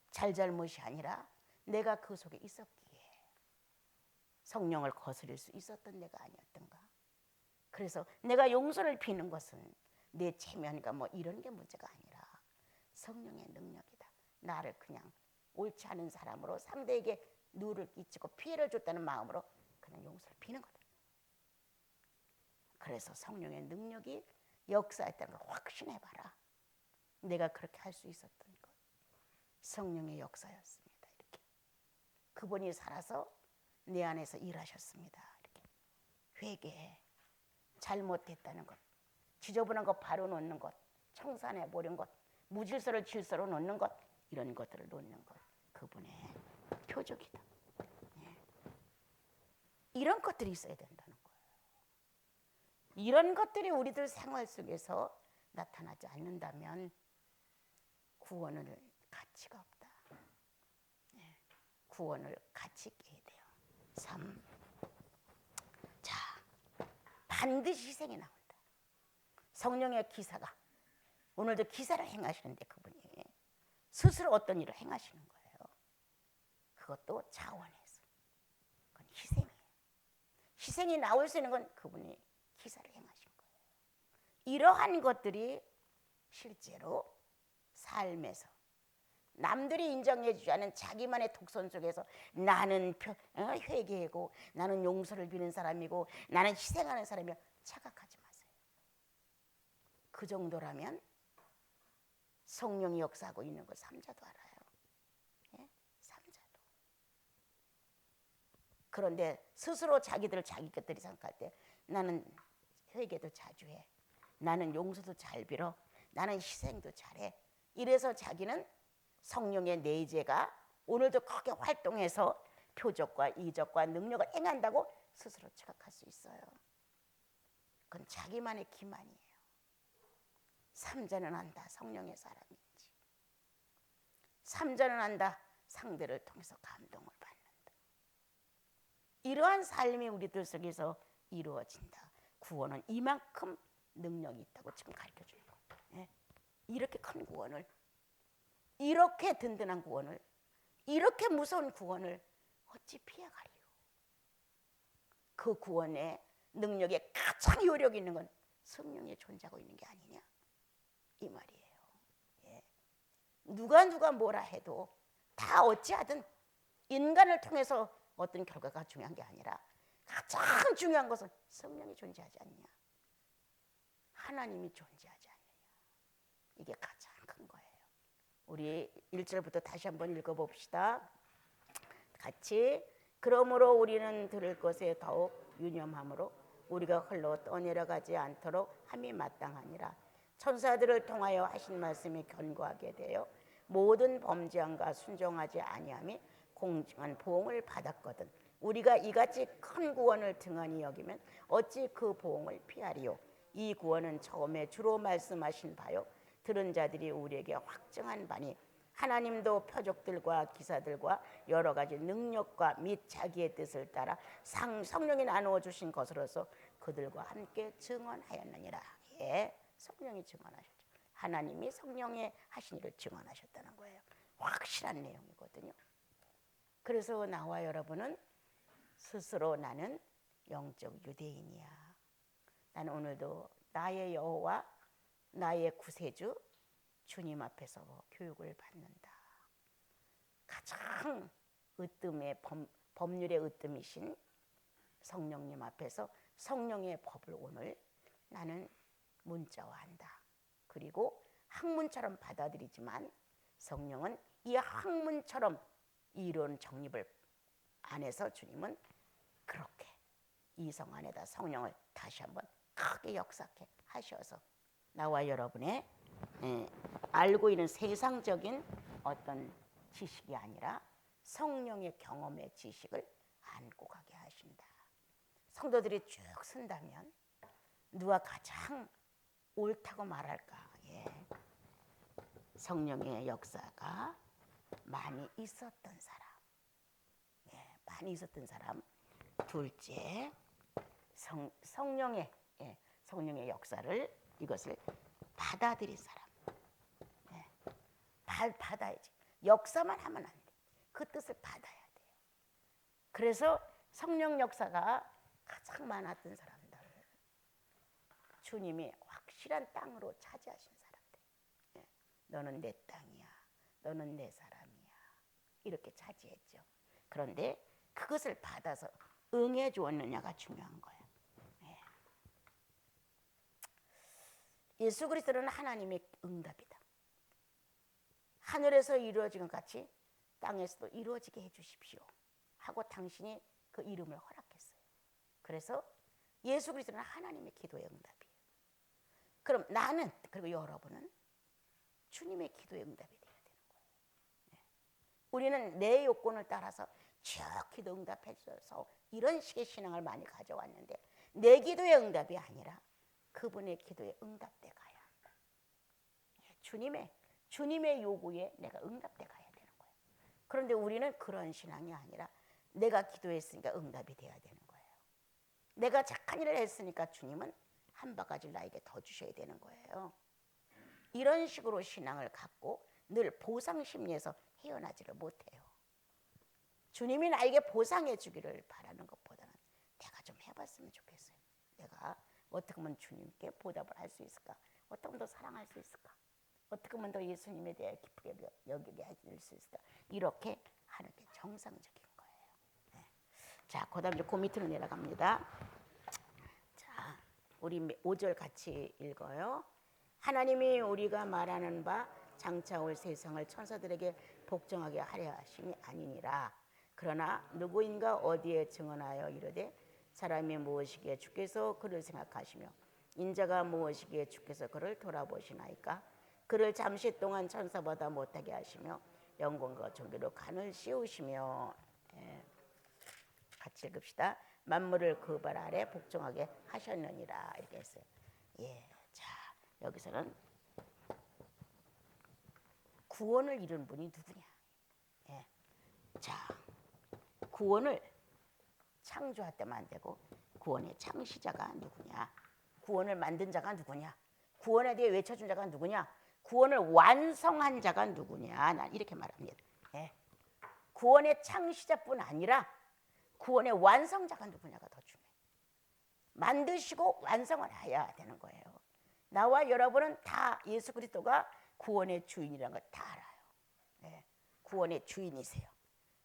잘잘못이 아니라 내가 그 속에 있었기에 성령을 거스릴 수 있었던 내가 아니었던가. 그래서 내가 용서를 비는 것은 내 체면과 뭐 이런 게 문제가 아니라 성령의 능력이다. 나를 그냥 옳지 않은 사람으로 상대에게 누를 끼치고 피해를 줬다는 마음으로 그냥 용서를 비는 거다. 그래서 성령의 능력이 역사했다는 걸 확신해봐라. 내가 그렇게 할 수 있었던 것 성령의 역사였습니다. 이렇게 그분이 살아서 내 안에서 일하셨습니다. 이렇게 회개해. 잘못했다는 것, 지저분한 것 바로 놓는 것, 청산해 버린 것, 무질서를 질서로 놓는 것, 이런 것들을 놓는 것, 그분의 표적이다. 네. 이런 것들이 있어야 된다는 거예요. 이런 것들이 우리들 생활 속에서 나타나지 않는다면 구원을 가치가 없다. 네. 구원을 가치 있게 해야 돼요. 3. 자, 반드시 희생이 나온다. 성령의 기사가 오늘도 기사를 행하시는데 그분이 스스로 어떤 일을 행하시는 거예요. 그것도 자원해서. 그건 희생이에요. 희생이 나올 수 있는 건 그분이 기사를 행하신 거예요. 이러한 것들이 실제로 삶에서 남들이 인정해 주지 않은 자기만의 독선 속에서 나는 회개하고 나는 용서를 비는 사람이고 나는 희생하는 사람이고 착각하지 마세요. 그 정도라면 성령이 역사하고 있는 걸 삼자도 알아요. 예? 삼자도. 그런데 스스로 자기 것들이 생각할 때 나는 회개도 자주 해. 나는 용서도 잘 빌어. 나는 희생도 잘해. 이래서 자기는 성령의 내재가 오늘도 크게 활동해서 표적과 이적과 능력을 행한다고 스스로 착각할 수 있어요. 그건 자기만의 기만이에요. 삼자는 안다. 성령의 사람인지. 삼자는 한다. 상대를 통해서 감동을 받는다. 이러한 삶이 우리들 속에서 이루어진다. 구원은 이만큼 능력이 있다고 지금 가르쳐주는 거예요. 이렇게 큰 구원을, 이렇게 든든한 구원을, 이렇게 무서운 구원을 어찌 피해가리요. 그 구원의 능력에 가장 효력 있는 건 성령이 존재하고 있는 게 아니냐 이 말이에요. 누가 뭐라 해도 다 어찌하든 인간을 통해서 어떤 결과가 중요한 게 아니라 가장 중요한 것은 성령이 존재하지 않느냐, 하나님이 존재하지 않느냐, 이게 가장 큰 거예요. 우리 1절부터 다시 한번 읽어봅시다. 같이. 그러므로 우리는 들을 것에 더욱 유념함으로 우리가 흘러 떠내려가지 않도록 함이 마땅하니라. 천사들을 통하여 하신 말씀이 견고하게 되어 모든 범죄함과 순종하지 아니함이 공정한 보응을 받았거든. 우리가 이같이 큰 구원을 등한히 여기면 어찌 그 보응을 피하리요. 이 구원은 처음에 주로 말씀하신 바요 들은 자들이 우리에게 확증한 바니 하나님도 표적들과 기사들과 여러 가지 능력과 및 자기의 뜻을 따라 성령이 나누어 주신 것으로서 그들과 함께 증언하였느니라. 성령이 증언하셨죠. 하나님이 성령의 하신 일을 증언하셨다는 거예요. 확실한 내용이거든요. 그래서 나와 여러분은 스스로 나는 영적 유대인이야. 나는 오늘도 나의 여호와, 나의 구세주 주님 앞에서 교육을 받는다. 가장 으뜸의 법률의 으뜸이신 성령님 앞에서 성령의 법을 오늘 나는 문자화한다. 그리고 학문처럼 받아들이지만 성령은 이 학문처럼 이론 정립을 안에서 주님은 그렇게 이성 안에다 성령을 다시 한번 크게 역사케 하셔서 나와 여러분의 알고 있는 세상적인 어떤 지식이 아니라 성령의 경험의 지식을 안고 가게 하신다. 성도들이 쭉 쓴다면 누가 가장 옳다고 말할까? 성령의 역사가 많이 있었던 사람. 많이 있었던 사람. 둘째, 성령의 역사를 이것을 받아들일 사람. 받아야지. 역사만 하면 안 돼. 그 뜻을 받아야 돼요. 그래서 성령 역사가 가장 많았던 사람들, 주님이 확실한 땅으로 차지하신 사람들. 너는 내 땅이야. 너는 내 사람이야. 이렇게 차지했죠. 그런데 그것을 받아서 응해 주었느냐가 중요한 거예요. 예수 그리스도는 하나님의 응답이다. 하늘에서 이루어진 것 같이 땅에서도 이루어지게 해주십시오 하고 당신이 그 이름을 허락했어요. 그래서 예수 그리스도는 하나님의 기도의 응답이에요. 그럼 나는, 그리고 여러분은 주님의 기도의 응답이 돼야 되는 거예요. 우리는 내 요건을 따라서 쭉 기도 응답해 주셔서 이런 식의 신앙을 많이 가져왔는데 내 기도의 응답이 아니라 그분의 기도에 응답돼 가야 한다. 주님의 요구에 내가 응답돼 가야 되는 거예요. 그런데 우리는 그런 신앙이 아니라 내가 기도했으니까 응답이 돼야 되는 거예요. 내가 착한 일을 했으니까 주님은 한 바가지 나에게 더 주셔야 되는 거예요. 이런 식으로 신앙을 갖고 늘 보상 심리에서 헤어나지를 못해요. 주님이 나에게 보상해 주기를 바라는 것보다는 내가 좀 해봤으면 좋겠어요. 내가 어떻게 하면 주님께 보답을 할 수 있을까? 어떻게 하면 더 사랑할 수 있을까? 어떻게 하면 더 예수님에 대해 기쁘게 여기게 해줄 수 있을까? 이렇게 하는 게 정상적인 거예요. 자, 그 다음 이제 그 밑으로 내려갑니다. 자, 우리 5절 같이 읽어요. 하나님이 우리가 말하는 바 장차 올 세상을 천사들에게 복종하게 하려 하심이 아니니라. 그러나 누구인가 어디에 증언하여 이르되 사람이 무엇이기에 주께서 그를 생각하시며 인자가 무엇이기에 주께서 그를 돌아보시나이까. 그를 잠시 동안 천사보다 못하게 하시며 영광과 존귀로 간을 씌우시며. 같이 읽읍시다. 만물을 그 발 아래 복종하게 하셨느니라. 이렇게 했어요. 자, 여기서는 구원을 이룬 분이 누구냐? 예. 자, 구원을 창조할 때만 안 되고 구원의 창시자가 누구냐? 구원을 만든 자가 누구냐? 구원에 대해 외쳐준 자가 누구냐? 구원을 완성한 자가 누구냐? 난 이렇게 말합니다. 예. 구원의 창시자뿐 아니라 구원의 완성자가 누구냐가 더 중요해요. 만드시고 완성을 해야 되는 거예요. 나와 여러분은 다 예수 그리스도가 구원의 주인이라는 걸 다 알아요. 예. 구원의 주인이세요.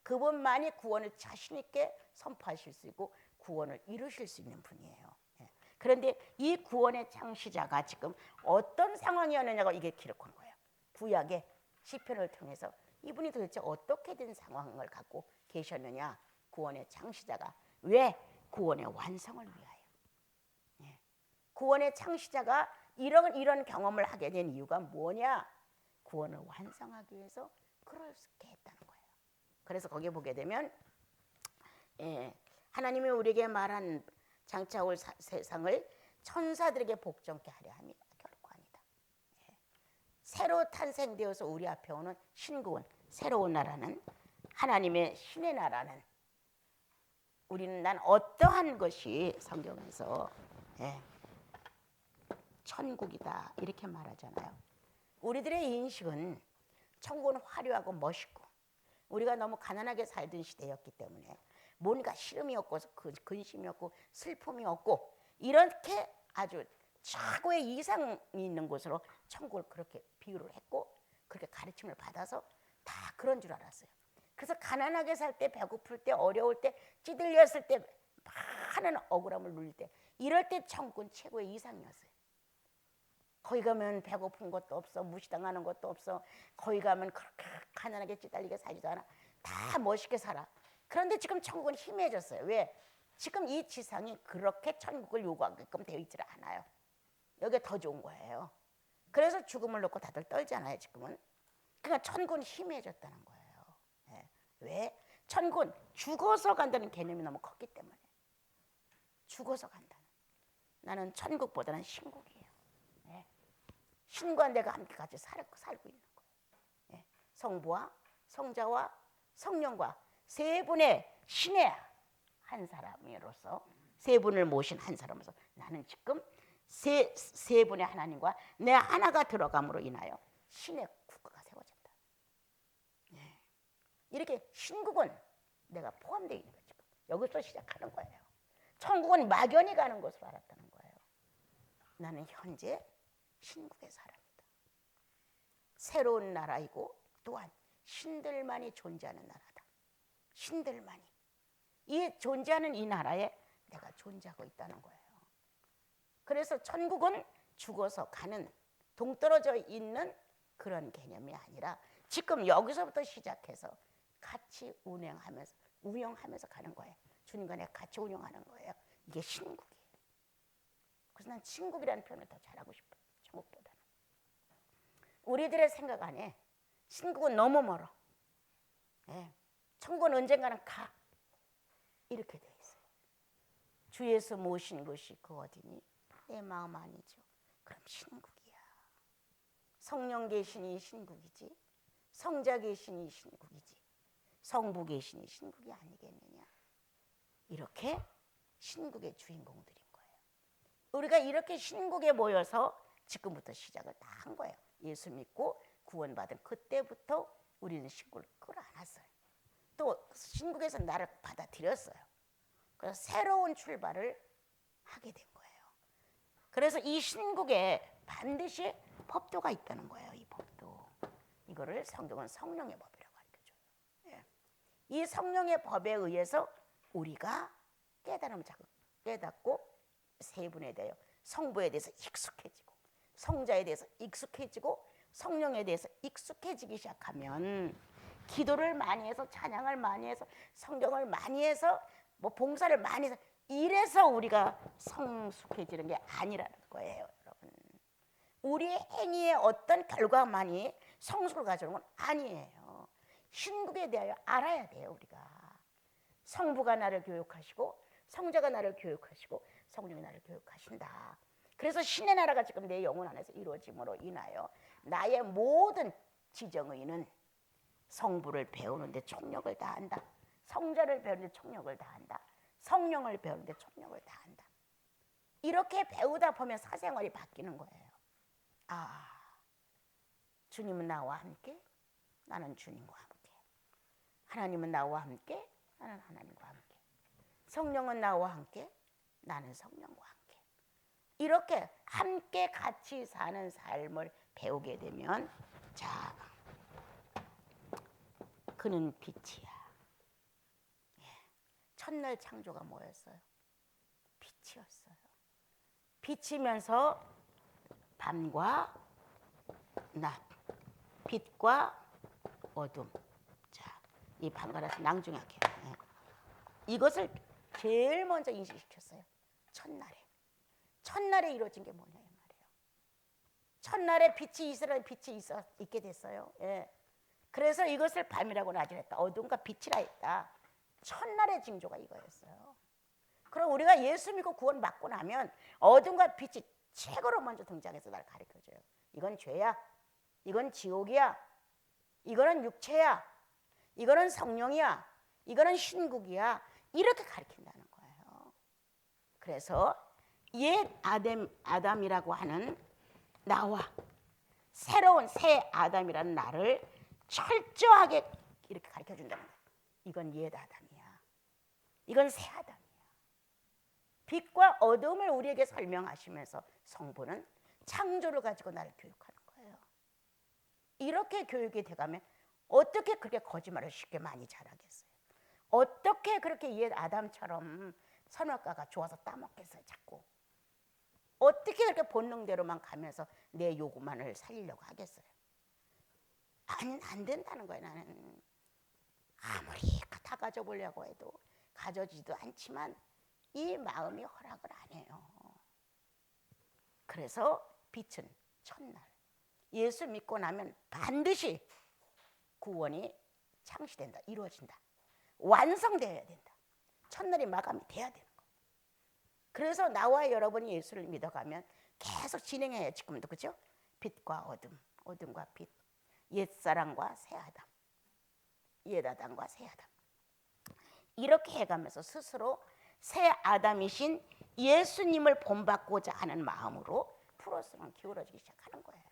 그분만이 구원을 자신 있게 선포하실 수 있고 구원을 이루실 수 있는 분이에요. 예. 그런데 이 구원의 창시자가 지금 어떤 상황이었느냐가 이게 기록한 거예요. 구약의 시편을 통해서 이분이 도대체 어떻게 된 상황을 갖고 계셨느냐. 구원의 창시자가 왜? 구원의 완성을 위하여. 예. 구원의 창시자가 이런 경험을 하게 된 이유가 뭐냐? 구원을 완성하기 위해서 그렇게 했다는 거예요. 그래서 거기에 보게 되면 하나님이 우리에게 말한 장차 올 세상을 천사들에게 복종케 하려 함이 결코 아니다. 예. 새로 탄생되어서 우리 앞에 오는 신구원, 새로운 나라는 하나님의 신의 나라는 우리는 난 어떠한 것이 성경에서 천국이다 이렇게 말하잖아요. 우리들의 인식은 천국은 화려하고 멋있고 우리가 너무 가난하게 살던 시대였기 때문에 뭔가 시름이 없고 근심이 없고 슬픔이 없고 이렇게 아주 최고의 이상이 있는 곳으로 천국을 그렇게 비유를 했고 그렇게 가르침을 받아서 다 그런 줄 알았어요. 그래서 가난하게 살 때, 배고플 때, 어려울 때, 찌들렸을 때, 많은 억울함을 누릴 때 이럴 때 천국은 최고의 이상이었어요. 거기 가면 배고픈 것도 없어, 무시당하는 것도 없어, 거기 가면 그렇게 가난하게 찌달리게 살지도 않아. 다 멋있게 살아. 그런데 지금 천국은 희미해졌어요. 왜? 지금 이 지상이 그렇게 천국을 요구하게끔 되어 있지 않아요. 여기가 더 좋은 거예요. 그래서 죽음을 놓고 다들 떨잖아요. 지금은. 그러니까 천국은 희미해졌다는 거예요. 네. 왜? 천국은 죽어서 간다는 개념이 너무 컸기 때문에. 죽어서 간다는. 나는 천국보다는 신국이에요. 네. 신과 내가 함께 같이 살고 있는 거예요. 네. 성부와 성자와 성령과 세 분의 신의 한 사람으로서 세 분을 모신 한 사람으로서 나는 지금 세 분의 하나님과 내 하나가 들어감으로 인하여 신의 국가가 세워졌다. 네. 이렇게 신국은 내가 포함되어 있는 거죠. 여기서 시작하는 거예요. 천국은 막연히 가는 것으로 알았다는 거예요. 나는 현재 신국의 사람이다. 새로운 나라이고 또한 신들만이 존재하는 나라다. 신들만이. 이 존재하는 이 나라에 내가 존재하고 있다는 거예요. 그래서 천국은 죽어서 가는 동떨어져 있는 그런 개념이 아니라 지금 여기서부터 시작해서 같이 운영하면서 가는 거예요. 주님과 내가 같이 운영하는 거예요. 이게 신국이에요. 그래서 난 신국이라는 표현을 더 잘하고 싶어요. 천국보다는. 우리들의 생각 안에 신국은 너무 멀어. 네. 천국은 언젠가는 가. 이렇게 돼 있어요. 주 예수 모신 것이 그 어디니? 내 마음 아니죠. 그럼 신국이야. 성령 계시니 신국이지. 성자 계시니 신국이지. 성부 계시니 신국이 아니겠느냐. 이렇게 신국의 주인공들인 거예요. 우리가 이렇게 신국에 모여서 지금부터 시작을 다 한 거예요. 예수 믿고 구원받은 그때부터 우리는 신국을 끌어안았어요. 또 신국에서 나를 받아들였어요. 그래서 새로운 출발을 하게 된 거예요. 그래서 이 신국에 반드시 법도가 있다는 거예요. 이 법도. 이거를 성경은 성령의 법이라고 가르쳐줘요. 예. 이 성령의 법에 의해서 우리가 깨달음을 깨닫고 세 분에 대하여 성부에 대해서 익숙해지고 성자에 대해서 익숙해지고 성령에 대해서 익숙해지기 시작하면 기도를 많이 해서 찬양을 많이 해서 성경을 많이 해서 뭐 봉사를 많이 해서 이래서 우리가 성숙해지는 게 아니라는 거예요, 여러분. 우리의 행위의 어떤 결과만이 성숙을 가져오는 건 아니에요. 신국에 대하여 알아야 돼요, 우리가. 성부가 나를 교육하시고 성자가 나를 교육하시고 성령이 나를 교육하신다. 그래서 신의 나라가 지금 내 영혼 안에서 이루어짐으로 인하여 나의 모든 지정의는 성부를 배우는데 총력을 다한다. 성자를 배우는데 총력을 다한다. 성령을 배우는데 총력을 다한다. 이렇게 배우다 보면 사생활이 바뀌는 거예요. 아, 주님은 나와 함께, 나는 주님과 함께. 하나님은 나와 함께, 나는 하나님과 함께. 성령은 나와 함께, 나는 성령과 함께. 이렇게 함께 같이 사는 삶을 배우게 되면, 자, 그는 빛이야. 첫날 창조가 뭐였어요? 빛이었어요. 빛이면서 밤과 낮, 빛과 어둠. 자, 이 방가라서 낭중에 할게요. 이것을 제일 먼저 인식시켰어요. 첫날에 이루어진 게 뭐냐 이 말이에요. 첫날에 빛이 이스라엘 빛이 있게 됐어요. 예. 그래서 이것을 밤이라고 나중에 했다. 어둠과 빛이라 했다. 첫날의 징조가 이거였어요. 그럼 우리가 예수 믿고 구원 받고 나면 어둠과 빛이 최고로 먼저 등장해서 날 가르쳐줘요. 이건 죄야. 이건 지옥이야. 이거는 육체야. 이거는 성령이야. 이거는 신국이야. 이렇게 가르친다는 거예요. 그래서 옛 아담이라고 하는 나와 새로운 새 아담이라는 나를 철저하게 이렇게 가르쳐준다는 거예요. 이건 옛 아담이야. 이건 새 아담이야. 빛과 어둠을 우리에게 설명하시면서 성부는 창조를 가지고 나를 교육하는 거예요. 이렇게 교육이 돼가면 어떻게 그렇게 거짓말을 쉽게 많이 잘하겠어요? 어떻게 그렇게 옛 아담처럼 선악과가 좋아서 따먹겠어요? 자꾸. 어떻게 그렇게 본능대로만 가면서 내 요구만을 살리려고 하겠어요? 안 된다는 거예요. 나는 아무리 다 가져보려고 해도 가져지도 않지만 이 마음이 허락을 안 해요. 그래서 빛은 첫날 예수 믿고 나면 반드시 구원이 창시된다. 이루어진다. 완성되어야 된다. 첫날이 마감이 돼야 되는 거예요. 그래서 나와 여러분이 예수를 믿어가면 계속 진행해요. 지금도 그죠? 빛과 어둠, 어둠과 빛, 옛사람과 새아담, 옛아담과 새아담. 이렇게 해가면서 스스로 새 아담이신 예수님을 본받고자 하는 마음으로 프로스는 기울어지기 시작하는 거예요.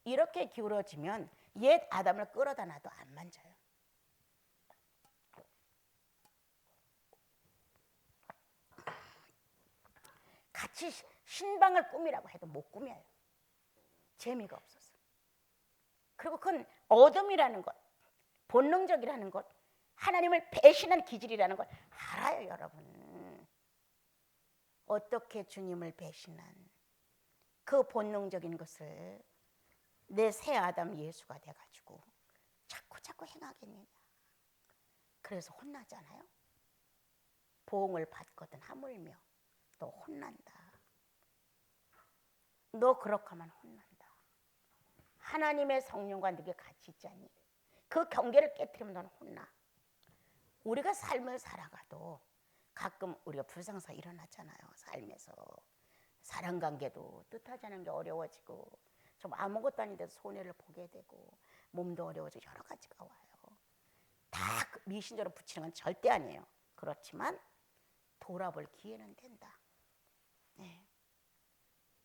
이렇게 기울어지면 옛 아담을 끌어다 놔도 안 만져요. 같이 신방을 꾸미라고 해도 못 꾸며요. 재미가 없어서. 그리고 그건 어둠이라는 것, 본능적이라는 것, 하나님을 배신한 기질이라는 걸 알아요, 여러분. 어떻게 주님을 배신한 그 본능적인 것을 내 새 아담 예수가 돼가지고 자꾸 행하겠느냐. 그래서 혼나잖아요. 보응을 받거든 하물며 너 혼난다. 너 그렇게 하면 혼난다. 하나님의 성령과 네게 같이 있자니 그 경계를 깨뜨리면 너는 혼나. 우리가 삶을 살아가도 가끔 우리가 불상사 일어나잖아요. 삶에서 사랑관계도 뜻하지 않은 게 어려워지고 좀 아무것도 아닌데도 손해를 보게 되고 몸도 어려워지고 여러 가지가 와요. 다 미신적으로 붙이는 건 절대 아니에요. 그렇지만 돌아볼 기회는 된다. 네.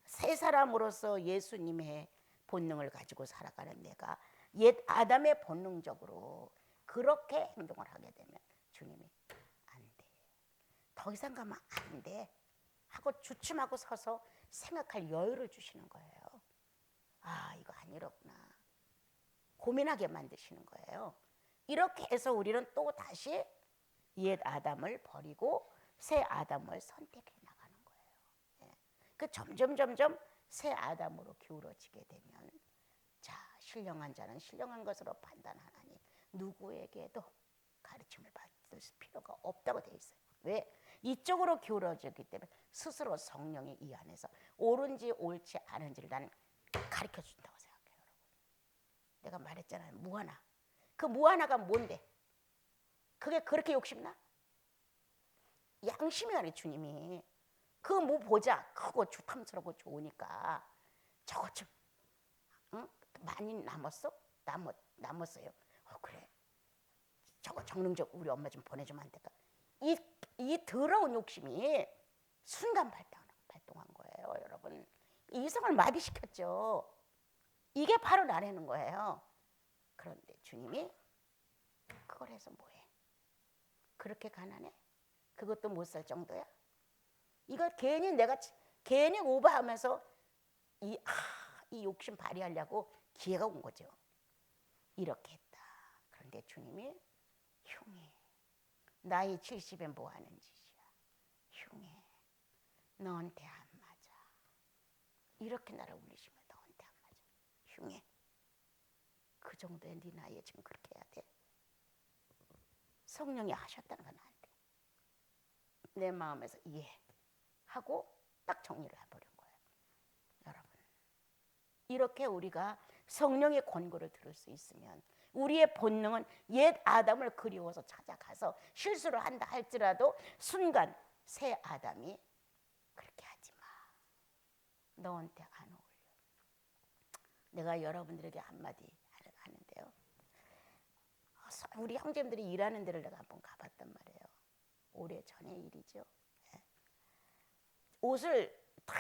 새 사람으로서 예수님의 본능을 가지고 살아가는 내가 옛 아담의 본능적으로 그렇게 행동을 하게 되면 주님이 안 돼. 더 이상 가면 안 돼. 하고 주춤하고 서서 생각할 여유를 주시는 거예요. 아, 이거 아니로구나. 고민하게 만드시는 거예요. 이렇게 해서 우리는 또 다시 옛 아담을 버리고 새 아담을 선택해 나가는 거예요. 예. 그 점점 새 아담으로 기울어지게 되면 자, 신령한 자는 신령한 것으로 판단하나니 누구에게도 가르침을 받을 필요가 없다고 되어 있어요. 왜? 이쪽으로 기울어지기 때문에 스스로 성령이 이 안에서 옳은지 옳지 않은지를 나는 가르쳐준다고 생각해요. 여러분. 내가 말했잖아요. 무하나. 그 무하나가 뭔데? 그게 그렇게 욕심나? 양심이 아니 주님이. 그 뭐 보자. 크고 주탐스럽고 좋으니까 저것 좀 응? 많이 남았어? 남았어요. 그래. 저거 정릉적 우리 엄마 좀 보내주면 안 될까? 이 더러운 욕심이 순간 발동한 거예요, 여러분. 이성을 마비시켰죠. 이게 바로 나라는 거예요. 그런데 주님이 그걸 해서 뭐해? 그렇게 가난해? 그것도 못 살 정도야? 이거 괜히 오버하면서 이 욕심 발휘하려고 기회가 온 거죠. 이렇게 했다. 그런데 주님이 흉해. 나이 70에 뭐 하는 짓이야. 흉해. 너한테 안 맞아. 이렇게 나를 울리시면 너한테 안 맞아. 흉해. 그 정도의 네 나이에 지금 그렇게 해야 돼? 성령이 하셨다는 건 나한테. 내 마음에서 이해하고 딱 정리를 해버린 거예요. 여러분, 이렇게 우리가 성령의 권고를 들을 수 있으면 우리의 본능은 옛 아담을 그리워서 찾아가서 실수를 한다 할지라도 순간 새 아담이 그렇게 하지 마. 너한테 안 어울려. 내가 여러분들에게 한마디 하는데요. 우리 형제들이 일하는 데를 내가 한번 가봤단 말이에요. 오래전의 일이죠. 옷을 다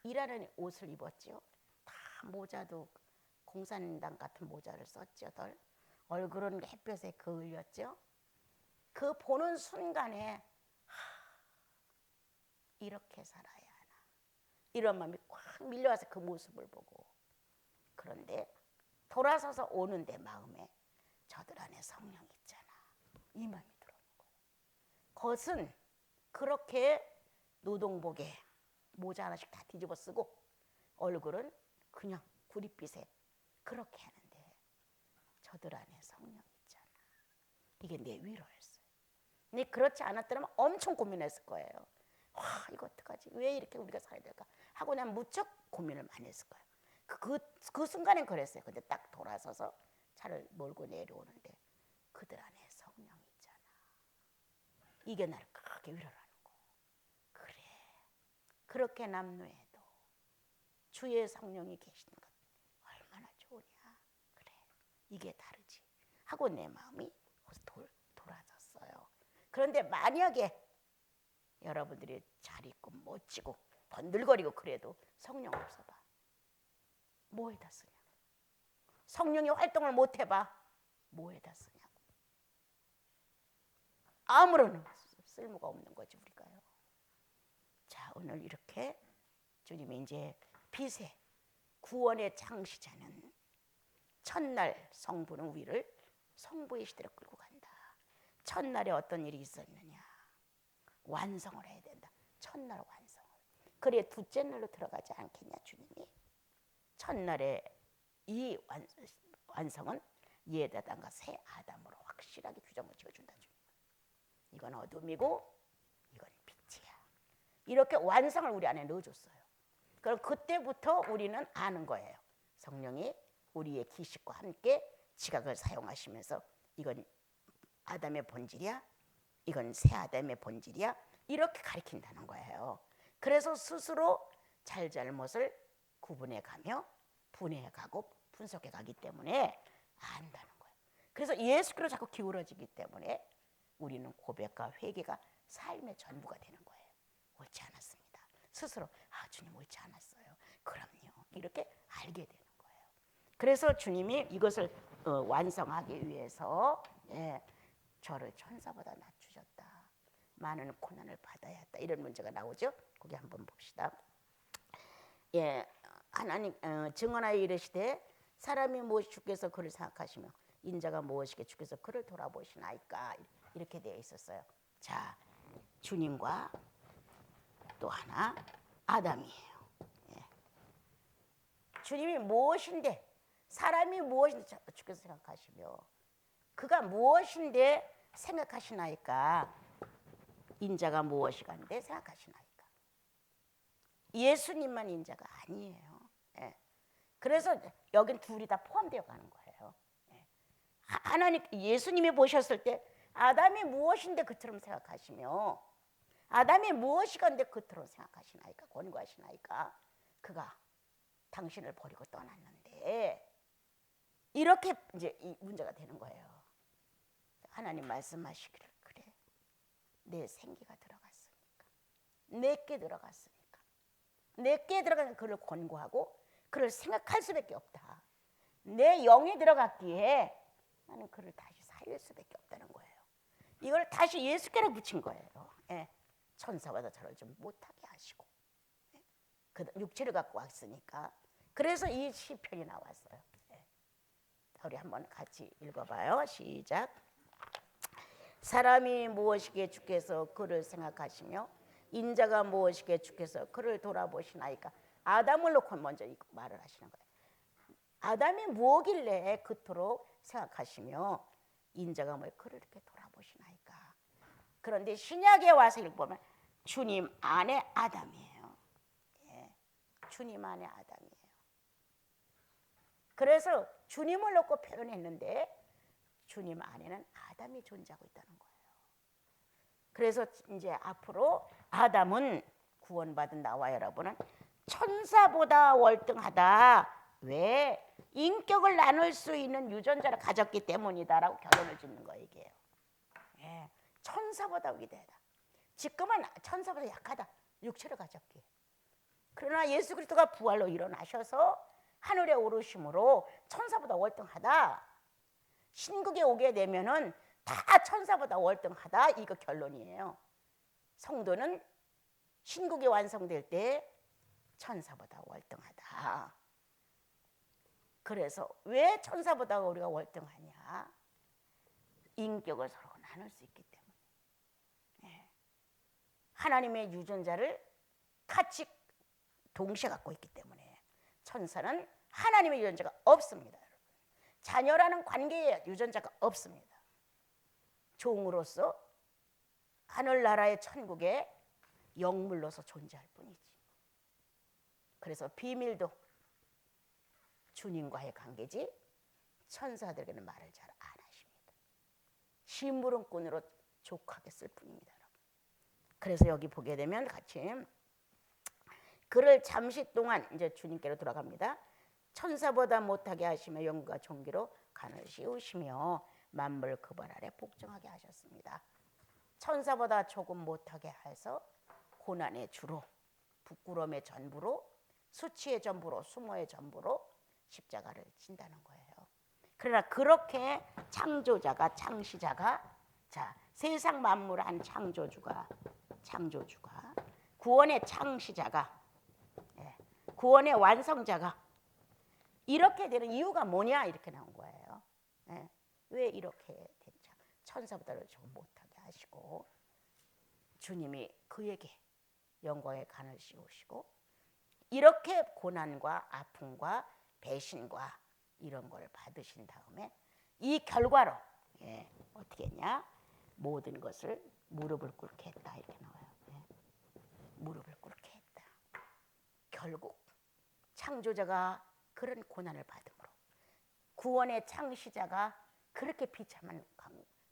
일하는 옷을 입었죠. 다 모자도 공산당 같은 모자를 썼죠. 얼굴은 햇볕에 그을렸죠. 그 보는 순간에 이렇게 살아야 하나 이런 마음이 꽉 밀려와서 그 모습을 보고, 그런데 돌아서서 오는 내 마음에 저들 안에 성령이 있잖아, 이 마음이 들어오는 거예요. 겉은 그렇게 노동복에 모자 하나씩 다 뒤집어 쓰고 얼굴은 그냥 구릿빛에 그렇게 하는데 저들 안에 성령이 있잖아. 이게 내 위로였어요. 근데 그렇지 않았더라면 엄청 고민했을 거예요. 와, 이거 어떡하지? 왜 이렇게 우리가 살아야 될까? 하고 난 무척 고민을 많이 했을 거예요. 그 순간엔 그랬어요. 근데 딱 돌아서서 차를 몰고 내려오는데 그들 안에 성령이 있잖아. 이게 나를 크게 위로를 하는 거. 그래, 그렇게 남노해도 주의 성령이 계시는 것 얼마나 좋으냐. 그래, 이게 다르지 하고 내 마음이 돌아섰어요. 그런데 만약에 여러분들이 잘 입고 멋지고 번들거리고 그래도 성령 없어봐. 뭐에다 쓰냐고. 성령이 활동을 못 해봐. 뭐에다 쓰냐고. 아무런 쓸모가 없는 거지 우리가요. 자, 오늘 이렇게 주님이 이제 빛의 구원의 창시자는 첫날 성부는 우리를 성부의 시대로 끌고 간다. 첫날에 어떤 일이 있었느냐. 완성을 해야 된다. 첫날 완성을. 그래 둘째 날로 들어가지 않겠냐 주님이. 첫날에 이 완성은 옛 아담과 새 아담으로 확실하게 규정을 지어준다 주님. 이건 어둠이고 이건 빛이야. 이렇게 완성을 우리 안에 넣어줬어요. 그럼 그때부터 우리는 아는 거예요. 성령이 우리의 기식과 함께 지각을 사용하시면서 이건 아담의 본질이야, 이건 새 아담의 본질이야, 이렇게 가르친다는 거예요. 그래서 스스로 잘잘못을 구분해가며 분해가고 분석해가기 때문에 안다는 거예요. 그래서 예수께로 자꾸 기울어지기 때문에 우리는 고백과 회개가 삶의 전부가 되는 거예요. 옳지 않았습니다. 스스로 주님 옳지 않았어요. 그럼요. 이렇게 알게 되는 거예요. 그래서 주님이 이것을 완성하기 위해서 저를 천사보다 낮추셨다. 많은 고난을 받아야 했다. 이런 문제가 나오죠. 거기 한번 봅시다. 하나님 증언하여 이르시되 사람이 무엇이 주께서 그를 생각하시며 인자가 무엇이게 주께서 그를 돌아보시나이까. 이렇게 되어 있었어요. 자, 주님과 또 하나 아담이에요. 주님이 무엇인데, 사람이 무엇인데 주께서 생각하시며 그가 무엇인데 생각하시나이까. 인자가 무엇이간데 생각하시나이까. 예수님만 인자가 아니에요. 그래서 여긴 둘이 다 포함되어 가는 거예요. 하나님 예수님이 보셨을 때 아담이 무엇인데 그처럼 생각하시며 아담이 무엇이간데 그처럼 생각하시나이까, 권고하시나이까. 그가 당신을 버리고 떠났는데 이렇게 이제 이 문제가 되는 거예요. 하나님 말씀하시기를 그래. 내 생기가 들어갔으니까. 내게 들어갔으니까. 내게 들어가는 그를 권고하고 그를 생각할 수밖에 없다. 내 영이 들어갔기에 나는 그를 다시 살릴 수밖에 없다는 거예요. 이걸 다시 예수께로 붙인 거예요. 예. 천사보다 저를 좀 못하게 하시고 그 육체를 갖고 왔으니까. 그래서 이 시편이 나왔어요. 예. 우리 한번 같이 읽어봐요. 시작. 사람이 무엇이기에 주께서 그를 생각하시며 인자가 무엇이기에 주께서 그를 돌아보시나이까. 아담을 놓고 먼저 이 말을 하시는 거예요. 아담이 무엇길래 그토록 생각하시며 인자가 뭐 그를 이렇게 돌아보시나이까. 그런데 신약에 와서 읽어보면 주님 안에 아담이에요. 예. 주님 안에 아담이에요. 그래서 주님을 놓고 표현했는데 주님 안에는 아담이 존재하고 있다는 거예요. 그래서 이제 앞으로 아담은 구원받은 나와 여러분은 천사보다 월등하다. 왜? 인격을 나눌 수 있는 유전자를 가졌기 때문이다라고 결론을 짓는 거예요. 이게요. 예. 천사보다 위대하다. 지금은 천사보다 약하다. 육체를 가졌기에. 그러나 예수 그리스도가 부활로 일어나셔서 하늘에 오르심으로 천사보다 월등하다. 신국에 오게 되면은 다 천사보다 월등하다. 이거 결론이에요. 성도는 신국이 완성될 때 천사보다 월등하다. 그래서 왜 천사보다 우리가 월등하냐? 인격을 서로 나눌 수 있기 때문에. 예. 하나님의 유전자를 같이 동시에 갖고 있기 때문에. 천사는 하나님의 유전자가 없습니다. 자녀라는 관계에 유전자가 없습니다. 종으로서 하늘나라의 천국에 영물로서 존재할 뿐이지. 그래서 비밀도 주님과의 관계지 천사들에게는 말을 잘 안 하십니다. 심부름꾼으로 족하게 쓸 뿐입니다. 그래서 여기 보게 되면 같이 그를 잠시 동안 이제 주님께로 돌아갑니다. 천사보다 못하게 하시며 영과 존귀로 간을 씌우시며 만물 그 발 아래 복종하게 하셨습니다. 천사보다 조금 못하게 해서 고난의 주로, 부끄러움의 전부로, 수치의 전부로, 수모의 전부로 십자가를 진다는 거예요. 그러나 그렇게 창조자가, 창시자가, 자, 세상 만물을 한 창조주가 구원의 창시자가, 구원의 완성자가 이렇게 되는 이유가 뭐냐 이렇게 나온 거예요. 왜 이렇게 됐죠? 천사보다를 조금 못하게 하시고 주님이 그에게 영광의 간을 씌우시고 이렇게 고난과 아픔과 배신과 이런 걸 받으신 다음에 이 결과로 어떻게 했냐? 모든 것을 무릎을 꿇게 했다 이렇게 나와요. 무릎을 꿇게 했다. 결국 창조자가 그런 고난을 받음으로 구원의 창시자가 그렇게 비참한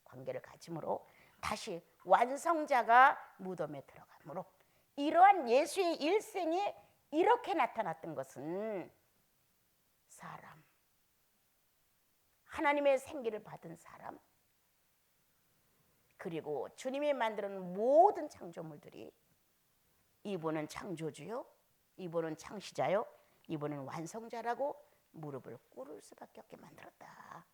관계를 가짐으로 다시 완성자가 무덤에 들어가므로 이러한 예수의 일생이 이렇게 나타났던 것은 사람, 하나님의 생기를 받은 사람, 그리고 주님이 만드는 모든 창조물들이 이분은 창조주요, 이분은 창시자요, 이분은 완성자라고 무릎을 꿇을 수밖에 없게 만들었다.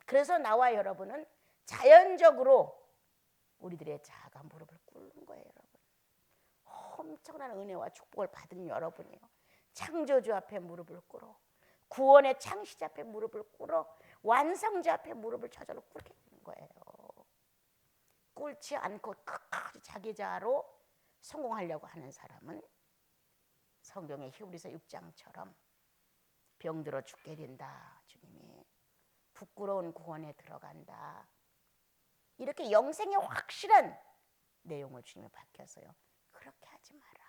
그래서 나와 여러분은 자연적으로 우리들의 자아가 무릎을 꿇는 거예요, 여러분. 엄청난 은혜와 축복을 받은 여러분이요. 창조주 앞에 무릎을 꿇어, 구원의 창시자 앞에 무릎을 꿇어, 완성자 앞에 무릎을 저절로 꿇게 되는 거예요. 꿇지 않고 끝까지 자기 자아로 성공하려고 하는 사람은 성경의 히브리서 6장처럼 병들어 죽게 된다. 주님이 부끄러운 구원에 들어간다. 이렇게 영생의 확실한 내용을 주님이 밝혀서요. 그렇게 하지 마라.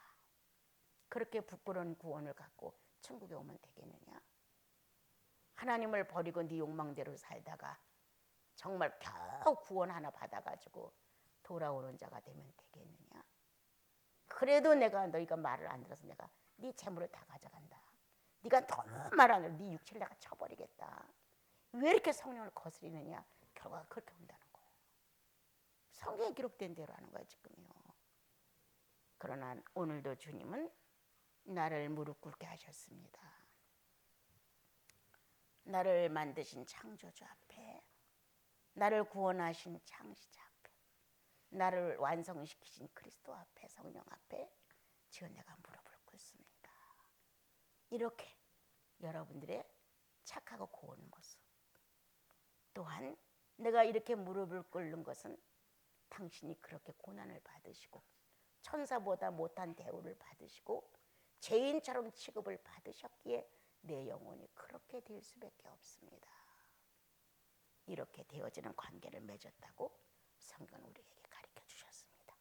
그렇게 부끄러운 구원을 갖고 천국에 오면 되겠느냐? 하나님을 버리고 네 욕망대로 살다가 정말 겨우 구원 하나 받아가지고 돌아오는 자가 되면 되겠느냐? 그래도 내가 너희가 말을 안 들어서 내가 네 재물을 다 가져간다. 네가 너무 말하는 네 육체를 내가 쳐버리겠다. 왜 이렇게 성령을 거스리느냐. 결과가 그렇게 온다는 거예요. 성경에 기록된 대로 하는 거야 지금요. 그러나 오늘도 주님은 나를 무릎 꿇게 하셨습니다. 나를 만드신 창조주 앞에, 나를 구원하신 창시자 앞에, 나를 완성시키신 그리스도 앞에, 성령 앞에 지금 내가 무릎을 꿇습니다. 이렇게 여러분들의 착하고 고운 모습, 또한 내가 이렇게 무릎을 꿇는 것은 당신이 그렇게 고난을 받으시고 천사보다 못한 대우를 받으시고 죄인처럼 취급을 받으셨기에 내 영혼이 그렇게 될 수밖에 없습니다. 이렇게 되어지는 관계를 맺었다고 성경은 우리에게